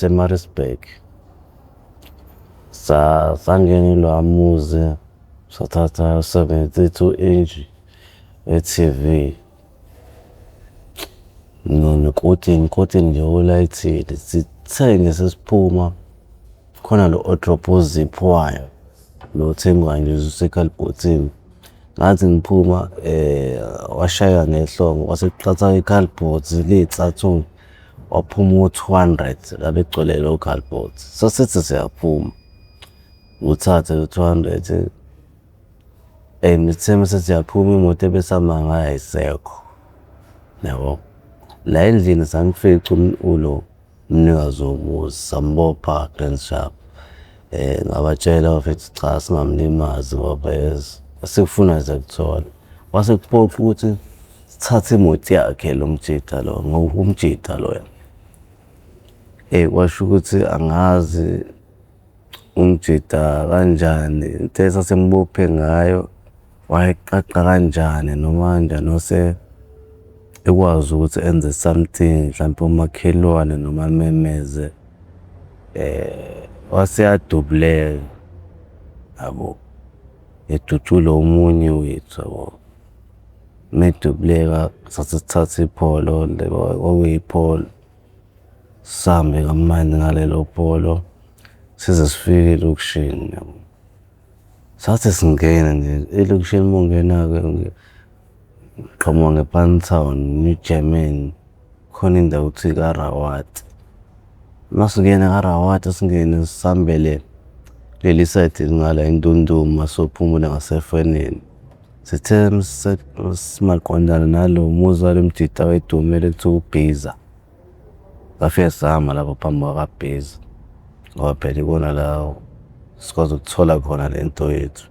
eMaritzburg sangena ilwa muzi sathatha 72 inch e-TV nekotini nje olayithile sithenge sesiphuma khona lo odrop oziphiwayo lo thengwayo nje usekhalibhothini ngathi ngiphuma washaya ngehlombe waseqhatha ikhalibhothi ley'thathu waphuma u-200 labe egcwele lo khalibhothi sasithi siyaphuma uthathe u-200 nitheme sethi siyaphuma imoto ebesihamba ngayo ayisekho yabo la endlini sangifica ulo mnikazi womuzi sambopha Grand Sharp ngabatshela bafethu cha singamlimazi ngoba sekufuna nje kuthola wasekuphoqa ukuthi sithathe imoto yakhe lo mjida lo ngumjida loya kwasho ukuthi angazi umjida kanjani into esasembophe ngayo wayeqaqa kanjani noma kanjani ose ekwazi ukuthi enze something mhlawumbe umakhelwane noma memeze waseyadubuleka yabo edutshula omunye wethu yabo medubuleka sasithatha ipholo kwakuyipholo sihambe kamnandi ngalelo pholo size sifike elokishini yabo sathi singena nje elokishini mongena-ke qhamuka nge-Pantown New German khona indawo kuthi kaRawat masingena kaRawat singene sisambele leli side ngala eNdunduma sophumula ngasefonini sithe simaqondana nalo muzi walo mjida wedumile kuthiwa uBhiza ngafike sahamba lapho phambi kwakaBhiza ngoba phela ikona la sikwazi ukuthola khona lento yethu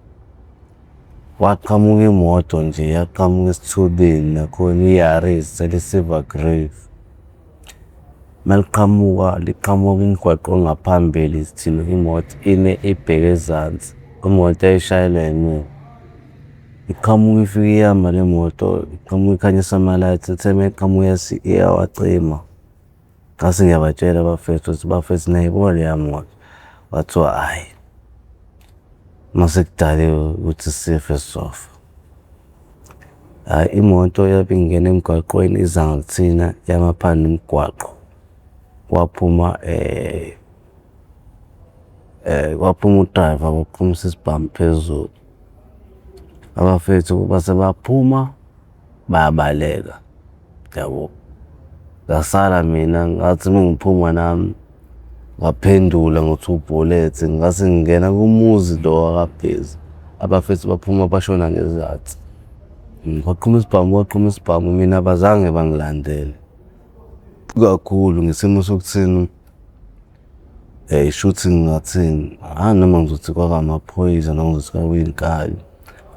waqhamuka imoto nje yaqhamuka esithubeni nakhona iYaris eli-silver grey maliqhamuka liqhamuka umgwaqo ongaphambili sithina imoto ine ibheke ezansi imoto eyishayelwa yimi iqhamuka ifike ihamba le moto iqhamuka ikhanyisa amalayithi ithe mayiqhamuka iyawacima ngase ngiyabatshela abafethu ukuthi bafethu nayibona leya moto wathiwa hhayi masekudaliwe ukuthi sife sizofa imoto yabe ingena emgwaqweni iza ngakuthina yamaphanda imigwaqo waphuma udrayiva waphumisa isibhamu phezulu abafethu base baphuma bayabaleka yabo ngasala mina ngathi mengiphuma nami ngaphendula ngo-2 bullets ngase ngingena kumuzi lo wakaBhiza abafethu baphuma bashona ngezatsi waqhuma isibhamu mina abazange bangilandele kakhulu ngesimo sokuthini shuthi ngingathini noma ngizothi kwakamaphoyisa noma ngizothi kwakuyinkali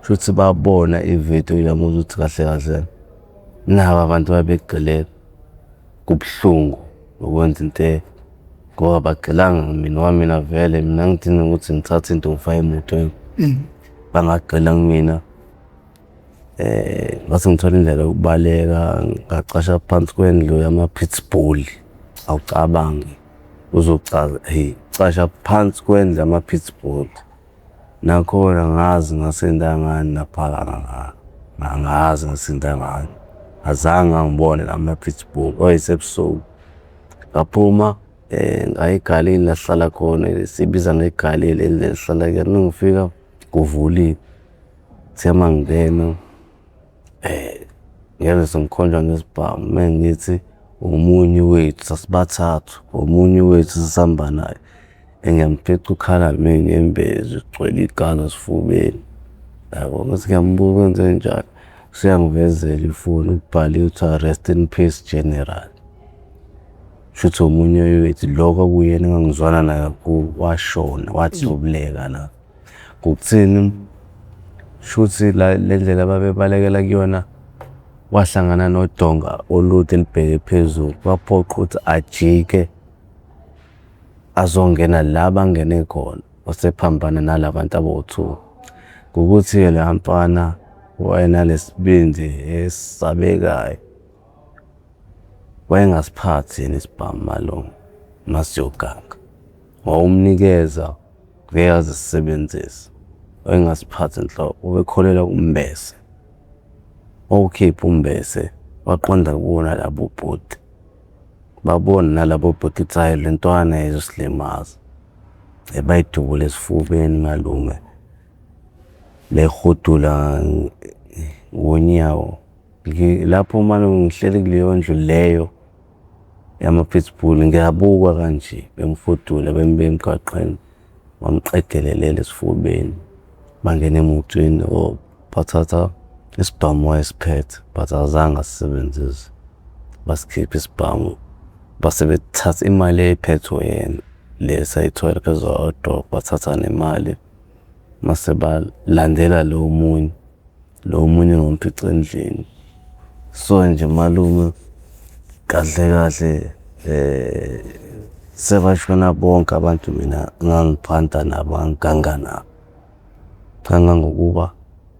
shuthi babona ividiyo ilamuza ukuthi kahle kahle nabo abantu babegxileka kubuhlungu ukwenza into ngoba bagxilanga mina wamina vele mina ngidinga ukuthi ngithathe into ngifake emotweni bangagxila kumina ngase ngithola indlela yokubaleka ngacasha phansi kwendlu yama-pitbull awucabangi uzochaza casha phansi kwendlu yama-pitbull nakhona ngazi ngasinda ngani naphaka ngazi ngasinda ngani azange ngibone lama-pitbull oyisebusuku ngaphuma ngayigalini lahlala khona sibiza ngegalini elihlala kuyona ngifika kuvulile thema ngingena ngeke sengikhonjwa ngesibhamu mengithi omunye wethu sasibathathu omunye wethu sisihamba naye engiyamfica ukhala ngembezi ugcwele igazi esifubeni yabo ngathi ngiyambuka wenze njani useyangivezela ifoni ukubhaliwe ukuthi rest in peace general shuthi omunye wethu lokho kuyena engangizwana naye kakhulu washona wadubuleka la ngokuthini shuthi le ndlela babebalekela kuyona wahlangana nodonga olude elibheke phezulu, kwaphoqa ukuthi ajike azongena la bangene khona, wasephambana nalabantu abawu-2. Ngokuthi-ke la mfana wayenalesibindi esabekayo, wayengasiphathi yena isibhamu malunga masiyoganga, wawumnikeza ngeke aze sisebenzise, wayengasiphathi nhlobo, ubekholelwa kumbese. Wawukhipha umbese waqonda kuwona labo bhuti, babona nalabo bhuti ukuthi hhayi le ntwana izosilimaza, bayidubule esifubeni malume, behudula ngonyawo. Lapho malume ngihleli kuleyo ndlu leyo yama-pitbull, ngiyabukwa kanje bemfudula bembeka emgwaqeni, bamqedelelele esifubeni, bangena emotweni, bathatha isibhamu wayesiphethe but azange asisebenzise. Basikhipha isibhamu, base bethatha imali eyayiphethwe yena le esayithola phezu kwedrobha, bathatha nemali mase balandela lo munye ngomphica endlini. So nje malume kahle kahle sebashona bonke abantu mina engangiphanda nabo, ngangiganga nabo, kangangokuba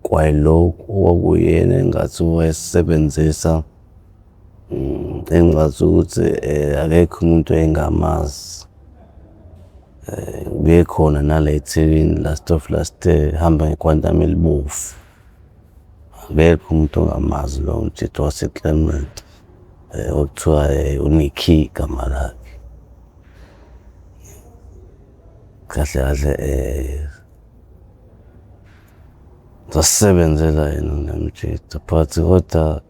kwayilokhu okwakuyena engathi wayesebenzisa, engathi ukuthi akekho umuntu engamazi. Bekhona nala eThekwini last of last hamba ngekhwantamu elibovu, akekho umuntu ongamazi lo mtshitshi waseClement okuthiwa uNicky igama lakhe. Kahle kahle sasisebenzela yena nomtshitshi, but kodwa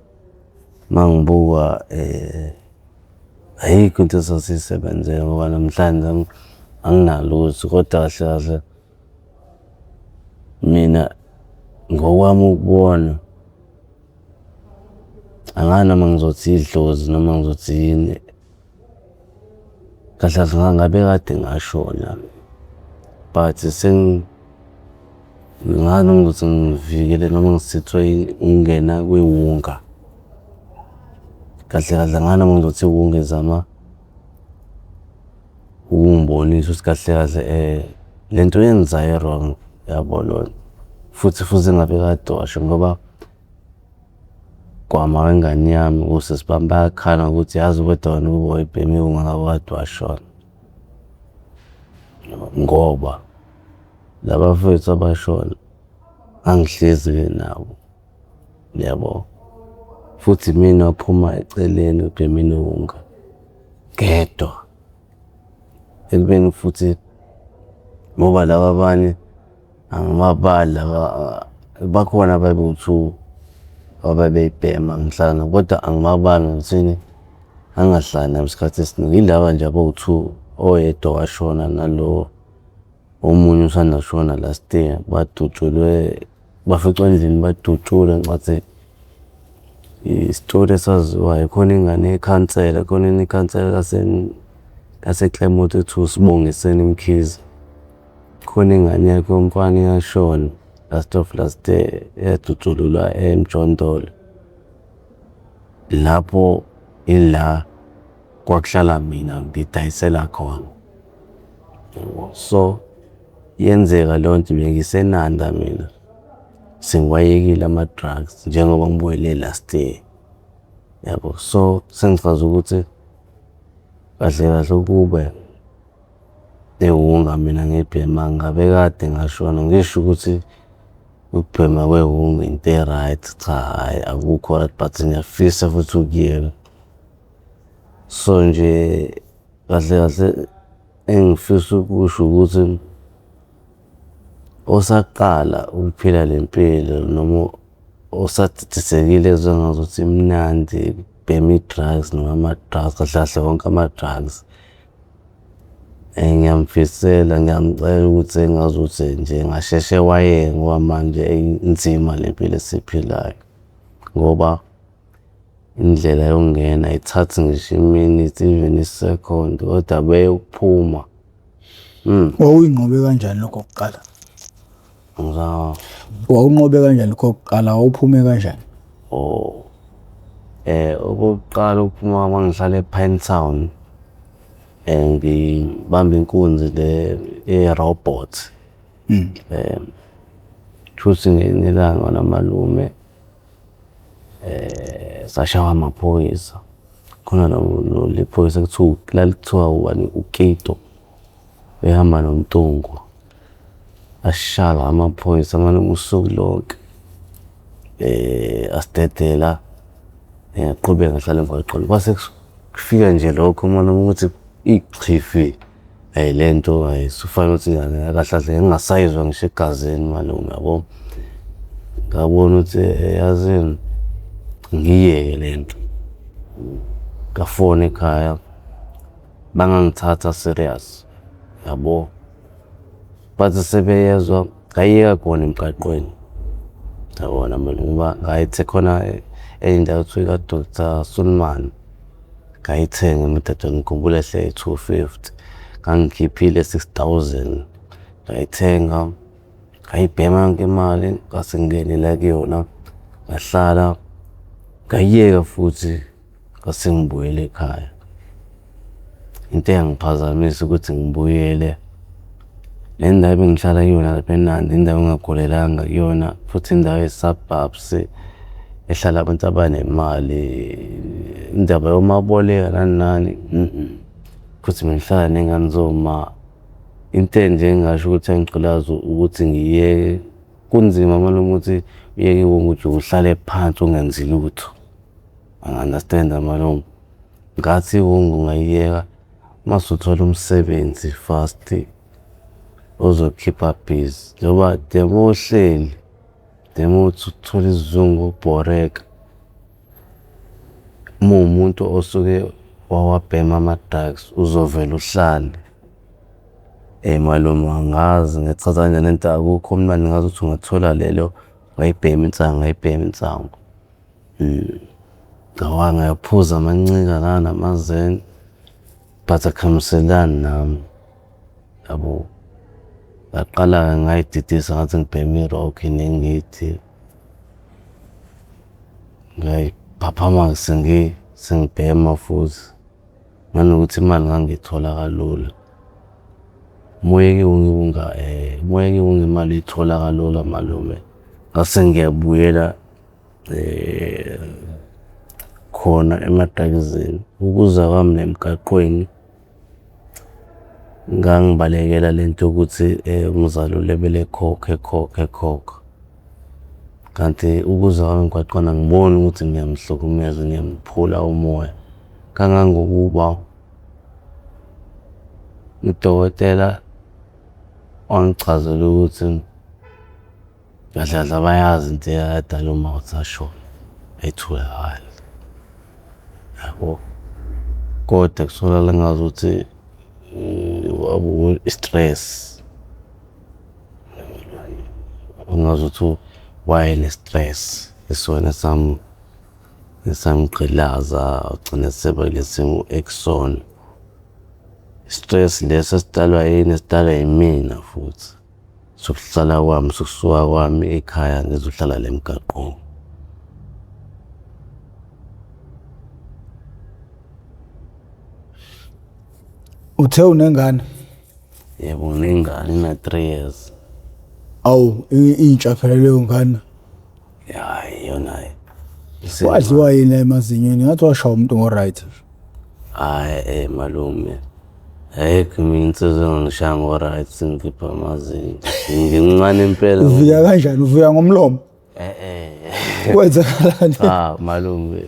mangibuka ayikho into esasiyisebenzela ngoba namhlanje anginalutho. Kodwa kahle kahle mina ngokwami ukubona, angani noma ngizothi idlozi noma ngizothi yini, kahle kahle ngabe kade ngashona, but ngani noma ngizothi ngivikele noma ngisithwe ngingena kwiwunga. Kahle kahle ngani noma ngizothi iwunga izama ukungibonisa ukuthi kahle kahle lento yenzayo e-wrong, yabo lona. Futhi ngabe kade washo ngoba kwama wengane yami usesibhamu bayakhala ukuthi yazi kodwa wena ukuba wayibheme ungakabe kade washona. Ngoba labafowethu abashona angihlezi-ke nabo, yabo. Futhi mina waphuma eceleni ubheme iwunga ngedwa, ekubeni futhi ngoba laba abanye angibabali, bakhona ababewu-2 ababeyibhema ngihlala nabo, kodwa angibabali ngokuthini angahlali nabo isikhathi esiningi. Yilaba nje abawu-2, oyedwa washona nalo omunye usanda kushona last year, badutshulwe, baficwa endlini badutshulwe. Ngicathi isitori esaziwayo, khona ingane yekhansela, khona ikhansela yaseClement ethi uSibongiseni Mkhize, khona ingane yakhe yomfana yashona last of last year, yadutshulelwa eMjondolo. Lapho ila kwakuhlala mina ngidayisela khona. So yenzeka leyo nto bengisenanda mina, sengiwayekile ama-drugs njengoba ngibuyele last year, yabo. So sengichaza ukuthi kahle kahle ukube newunga mina ngibhema ngabe kade ngashona. Ngisho ukuthi ukubhema kwewunga into e-right, cha hhayi akukho right, but ngiyafisa futhi ukuyeka. So nje kahle kahle engifisa ukusho ukuthi osaqala ukuphila le mpilo noma osadidizekile ezwe ngazuthi imnandi, bhema i-drugs noma ama-drugs, kahle kahle wonke ama-drugs, ngiyamfisela, ngiyamcela ukuthi engazuthi nje ngasheshe wayeke ngoba manje inzima le mpilo esiphilayo, ngoba indlela yokungena ithatha ngisho i-minute, even i-second, kodwa beyokuphuma. Wawuyinqobe kanjani lokho kuqala? Wawunqobe kanjani lokho kuqala? Wawuphume kanjani? Okokuqala ukuphuma uma ngihlala ePinetown, ngibamba inkunzi le ye-robot. Futhi ngelinye ilanga namalume sashaywa amaphoyisa. Khona lephoyisa lalithiwa uKito, behamba nomntungu. Asishaya amaphoyisa malume usuku lonke. Asidedela, ngiyaqhubeka ngihlala emgwaqeni. Kwase kufika nje lokho malume ukuthi ichifi lento ayisufanele ukuthi kahle ngingasayizwa ngisho egazini malume yabo. Ngabona ukuthi yazini ngiyeke lento. Ngafona ekhaya bangangithatha serious yabo. Bathi sebeyezwa ngayeka khona emgaqweni. Yabona malume ngoba ngayithe khona indawo kuthiwa Dr. Sulman. Ngayithenga imidadweni ngikhumbula ehle 250. Ngangikhiphile 6,000. Ngayithenga, ngayibhema yonke imali, ngase ngingenela kuyona. Ngahlala, ngayiyeka futhi ngase ngibuyele ekhaya. Into eyangiphazamisa ukuthi ngibuyele. Le ndawo bengihlala kuyona lapha eNandi, indawo engagulelanga kuyona, futhi indawo ye-suburbs ehlala abantu abanemali. Indaba yomaboleka nani nani, futhi bengihlala ney'ngane zoma. Into nje engingasho ukuthi angigqilaza ukuthi ngiyeke. Kunzima malume ukuthi uyeke ukuthi uhlale phansi ungenzi lutho. Angi-understand malume. Ngathi ihungu ungayiyeka mase uthola umsebenzi fast ozokukhipha busy. Ngoba the more uhleli, the more uthola isizungu ukubhoreka. Uma umuntu osuke wawabhema ama-drugs uzovela uhlale. Malume angazi ngichaza kanjani lento akukho mnandi ngazi ukuthi ungathola lelo wayibhema insango. Ngayaphuza amancika la namazeng, but akhambiselani nami yabo. Ngaqala ngayididisa ngathi ngibhema i-rock nengithi. Ngayiphaphama sengibhema futhi. Nganokuthi imali ngangiyithola kalula. Moyeke imali ithola kalula malume. Ngase ngiyabuyela khona emadagizini. Ukuza kwami nemgaqweni ngangibalekela lento yokuthi umzali ulebele ekhokha. Kanti ukuza kwami emgwaqweni angiboni ukuthi ngiyamhlukumeza, ngiyamphula umoya. Kangangokuba udokotela wangichazela ukuthi kahle abayazi into eyadala uma ashona etholakala. Yabo. Kodwa kusolakala ngazuthi i-stress. Ngazuthi wayene-stress. Isona esamgqilaza ugcine seba lesimo ekusona. Stress leso esidalwa yini, esidalwa yimina futhi. Sokuhlala kwami, sokusuka kwami ekhaya ngizohlala le mgaqweni. Uthe unengane? Yebo nginengane ina-3 years. Awu intsha phela leyo ngane. Yona. Wadliwa yini emazinyweni? Ngathi washaya umuntu ngo-right. Malume. Ayikho mina insizwa engishaya ngo-right sengikhipha amazinyo. Ngincane impela. Uvuya kanjani? Uvuya ngomlomo? Kwenzakalani? Malume.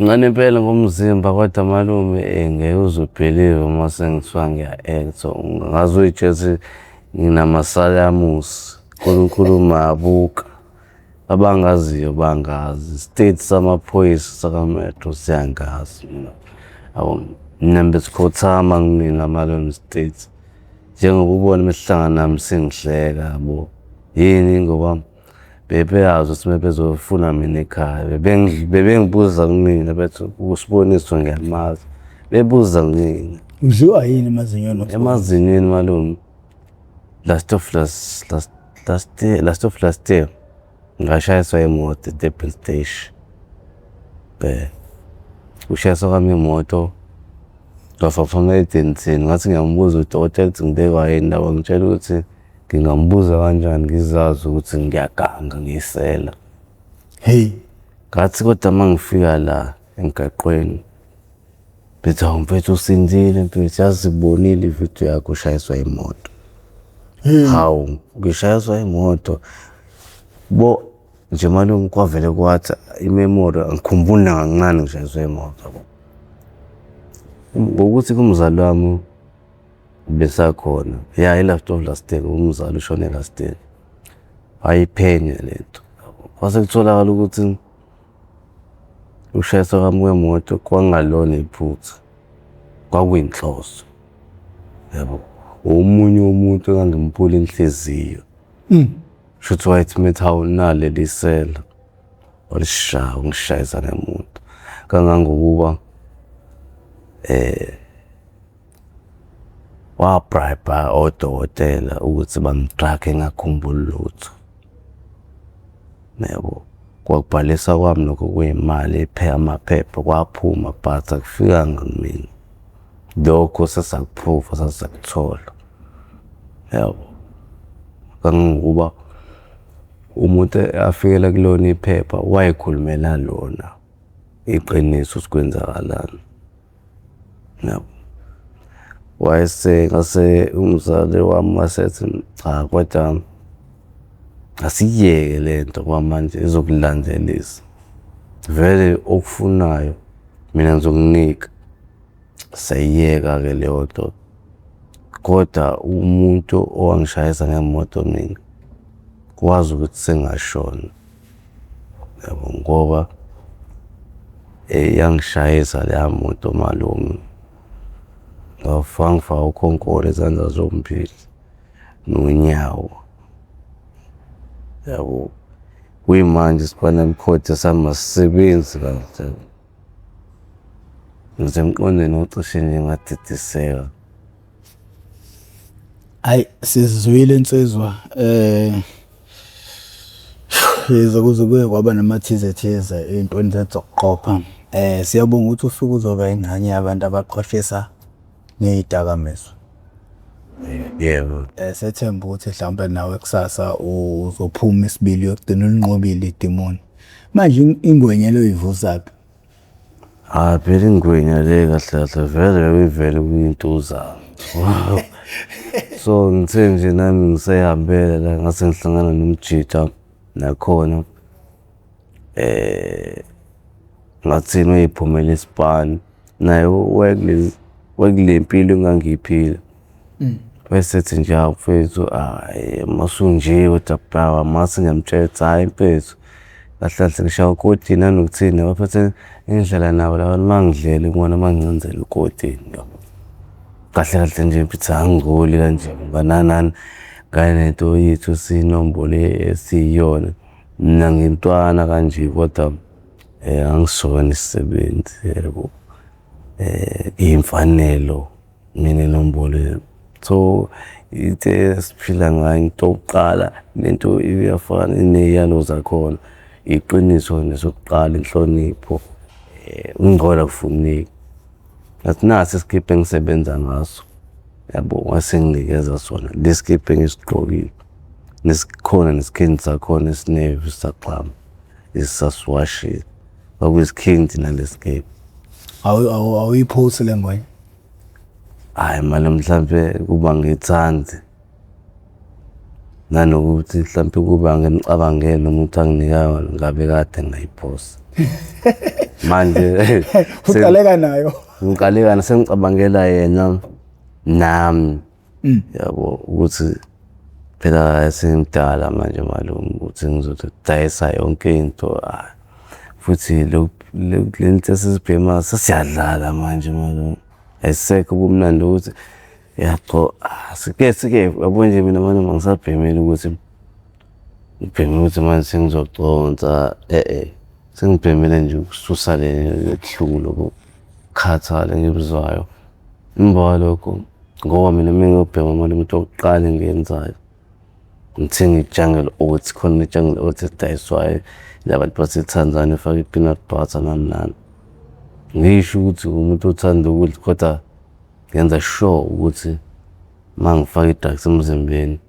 Ngane impela ngomzimba kodwa malume ngeke uzubhelive uma sengithiwa ngiya-act. Ngazoyitshela nginamasalamusi. uNkulunkulu mabuka. Abangaziyo bangazi. State samaphoyisa sakaMetro siyangazi mina. Number sikhothama ngina malume state. Njengoba ubona mesihlangana nami sengihleka yabo. Yini ngoba bebeyazi ukuthi bezofuna mina ekhaya. Bebengibuza kumina bethi uSiboniso ngiyamazi. Bebuza kumina. Udliwa yini emazinyweni? Emazinyweni malume. Last of last year. Ngashayiswa imoto eDurban Station. Ushayisa kwami imoto ngafafanwa edensini ngathi ngiyambuza udokotela ukuthi ngibekwa yini la wangitshela ukuthi ngingambuza kanjani ngizazi ukuthi ngiyaganga ngiyisela. Hey, Ngathi kodwa mangifika la emgaqweni bethi hawu mfethu usindile mfethu yazi sibonile ividiyo yakho ushayiswa imoto. Hawu ngishayiswa imoto bo nje malungu kwavele kwathi imemori angikhumbuli nakancane ngishayiswa imoto. Ngokuthi kumzali wami besakhona i-last of last day umzali ushone last day wayiphenya lento kwase kutholakala ukuthi ushayiswa kwami kwemoto kwangalona iphutha kwakuyinhloso yabo omunye umuntu engangimphula inhliziyo shuthi wayethi mithi hawu naleli sela walishaya ungishayisa ngemoto kangangokuba wabribe odokotela ukuthi bangitrake ngakhumbuli lutho yabo kwakubhalisa kwami lokho kuyimali amaphepha kwaphuma but akufikanga kumina lokho sesakuprova sasakuthola yabo kangangokuba umuntu afikela kulona iphepha wayikhulumela lona iqiniso sikwenzakalana yabo ngase umzali wami wasethi cha kodwa asiyeke lento kwamanje izokulandelisa vele okufunayo mina ngizokunika sayiyeka-ke leyo nto kodwa umuntu owangishayisa ngemoto mina kwazi ukuthi sengashona yabo ngoba yangishayisa leya moto malume ngafaka ukhonkolo izandla zombili nonyawo yabo kuyimanje sipanemikhodi samasebenzi kahle ngisemqondweni ocishe nje ngadidiseka. hayi sizizwile insizwa yize kuze kuye kwaba namathizithize ey'ntweni zokuqopha. Siyabonga ukuthi usuke uzoba ingxenye yabantu abaqwashisa ngey'dakamizwa. Yebo. Sethemba ukuthi mhlawumbe nawe kusasa uzophuma isibili uyogcina ulinqobile idimoni. Manje ingwenyelo uyivuzaphi? Phela ingwenya le kahle kahle vele kuyintuza. So ngithe nje nami ngisehambele la ngase ngihlangana nomjita nakhona ngathini wayiphumela isipani naye wekule mpilo engangiyiphila. Wayesethi nje hawu mfethu masunje kodwa bhawa mase ngiyamtshela hayi mfethu kahle kahle ngishaya ukodini nanokuthini baphethe indlela nabo laba mangidlele ngona mangincenzela ukodini kahle kahle nje mfethu angigoli kanje bananani nganento yethu sinombolo esiyona mina ngintwana kanje kodwa angisona isisebenzi yebo imfanelo mina inombolo so ite siphila ngayo into oqala lento iyafana ineyalo zakhona iqiniso nesokuqala inhlonipho ungqola kufuneki ngathi nasi isikiphe engisebenza ngaso yabo wasenginikeza sona lesikiphe ngisigqokile nesikhona nesikhendi sakhona esinevi saqhama isasiwashile kwakuyisikhendi nalesikiphe awuyiphosi le ngwenya? Hayi manje mhlambe kuba ngithandi nanokuthi mhlambe kuba ngenicabangela umuntu anginikayo ngabe kade ngayiphosa manje uqaleka nayo ngiqaleka sengicabangela yena nami yabo ukuthi phela sengidala manje malume ukuthi ngizothi dayisa yonke into futhi lento sesibhema sesiyadlala manje malume ayisekho ubumnandi ukuthi yaqo sike yabo nje mina manje mangisabhemela ukuthi ngibhemela ukuthi manje sengizoconsa sengibhemele nje ukususa le kuhluku lokukhathala ngibuzwayo imba lokho ngoba mina ngiyobhema manje umuntu oqala engiyenzayo ngithenga i-jungle oats, khona i-jungle oats edayiswayo labantu baseTanzania efaka i-peanut butter nani nani. Ngisho ukuthi umuntu othanda ukudla kodwa ngenza sure ukuthi uma ngifaka i-drugs emzimbeni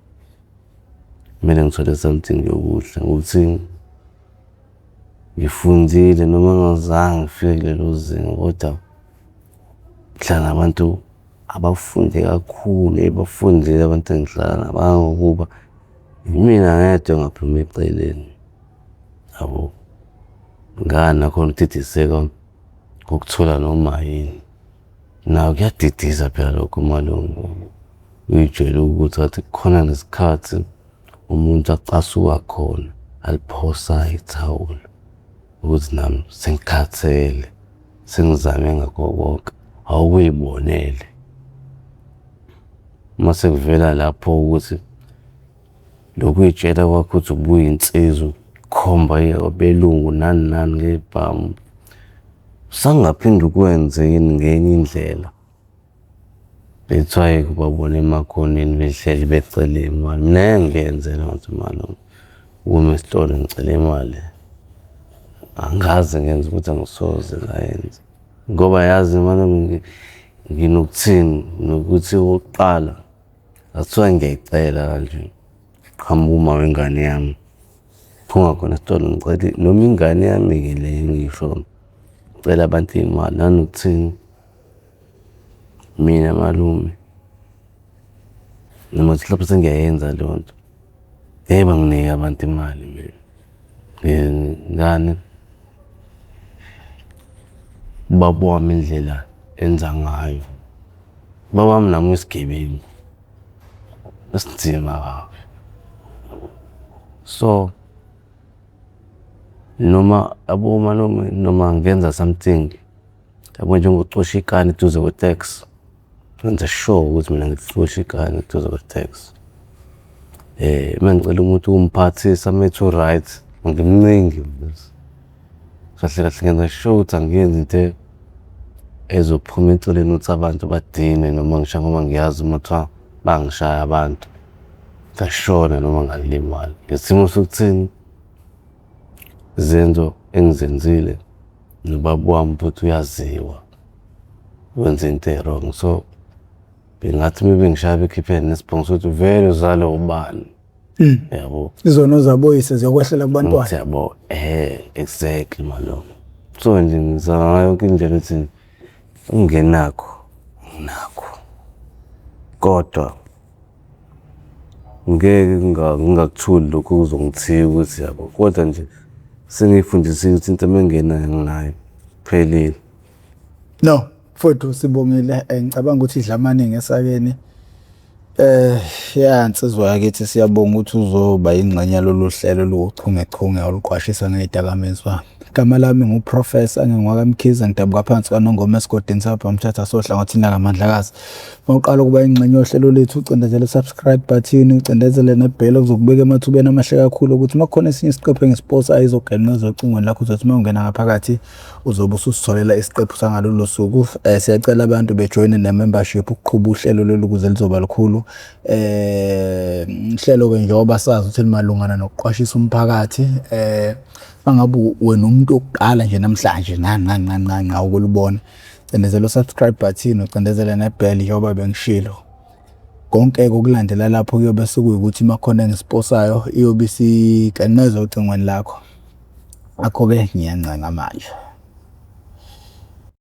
kumele ngithole something yokudla, ukuthi ngifundile noma ngazange ngifike kulelo zinga kodwa ngihlala nabantu abafunde kakhulu, bafundile abantu engihlala nabo ngokuba mina ngedwa ngaphuma eceleni yabo. Ngani nakhona ukudidiseka ngokuthola noma yini nawe kuyadidisa phela lokho malungu. Uyijwayele ukuthi athi khona nesikhathi umuntu acasuka khona aliphosa ithawula ukuthi nami sengikhathele, sengizame ngakho konke, awukuyibonele. Uma sekuvela lapho ukuthi lokhu uyitshela kwakho ukuthi ubuye insizwa khomba abelungu nani nani ngebhamu, sangaphinde ukwenze yini ngenye indlela. Bethwaye kubabona emakhoneni behleli becela imali, mina ngiyenze lonto malungu. Uma esitolo ngicela imali angazi ngenza ukuthi angisoze ngayenza ngoba yazi malungu nginokuthini nokuthi oqala athiwa ngiyayicela kanje qhamuka uma wengane yami phuma khona esitolo ngicela noma ingane yami le ngisho ngicela abantu imali nanokuthini mina malume noma sihlapha sengiyayenza lonto yebo nginike abantu imali ngani baba wami indlela enza ngayo. Baba wami nami isigebengu esinzima kabi, so noma malume noma ngenza something yabo njengokuxosha ikani eduze kwe-tax, ngenza sure ukuthi mina ngixosha ikani eduze kwe-tax. Mangicela umuntu umphathisa methu right ngimningi kahle kahle ngenza sure ukuthi angiyenzi into ezophuma enhlelweni ukuthi abantu badine noma ngishaya ngoba ngiyazi uma kuthiwa bangishaya abantu ngashona noma ngalimala ngesimo sokuthini izenzo engizenzile nobaba wami futhi uyaziwa wenza into e-wrong, so bengathi maybe ngishaya bekhiphe nesibongo sokuthi vele uzale ubani. Yabo izono zaboyise ziyokwehlela kubantwana. Yabo exactly malungu. So nje ngizama ngayo yonke indlela ukuthi ungenakho kodwa ngeke ngingakuthuli lokhu uzongithiya ukuthi yabo, kodwa nje sengifundisile ukuthi into mengenayo nginayo phelile. No mfowethu sibongile, ngicabanga ukuthi idla amaningi esakeni yansizwa yakithi siyabonga ukuthi uzoba ingxenye lolu hlelo lochungechunge oluqwashisa ngeidakamizwa. Igama lami nguProfessor ngingokaMkhize, ngidabuka phansi kaNongoma esigodini sapha umthatha sohlangothini lakamandlakazi. Mawuqala ukuba ingxenye yohlelo lethu ucindezele subscribe button, ucindezele nebell okuzokubeka emathubeni amahle kakhulu ukuthi makukhona esinye isiqephu engisposa ayizogena ocingweni lakho uzothi uma ungena ngaphakathi uzobe usitholela isiqephu sangalolu suku. Siyacela abantu bejoine ne-membership ukuqhuba uhlelo lolu ukuze lizoba likhulu. Uhlelo-ke njengoba sazi ukuthi limalungana nokuqwashisa umphakathi. Mangabe wena umuntu oqala nje namhlanje nani ukulibona, cindezela subscribe button ucindezele nebell njengoba bengishilo. Konke okulandela lapho kuyobe sekuyikuthi makhona engisposayo iyobe isiganeza ocingweni lakho. Akho-ke ngiyancenga manje.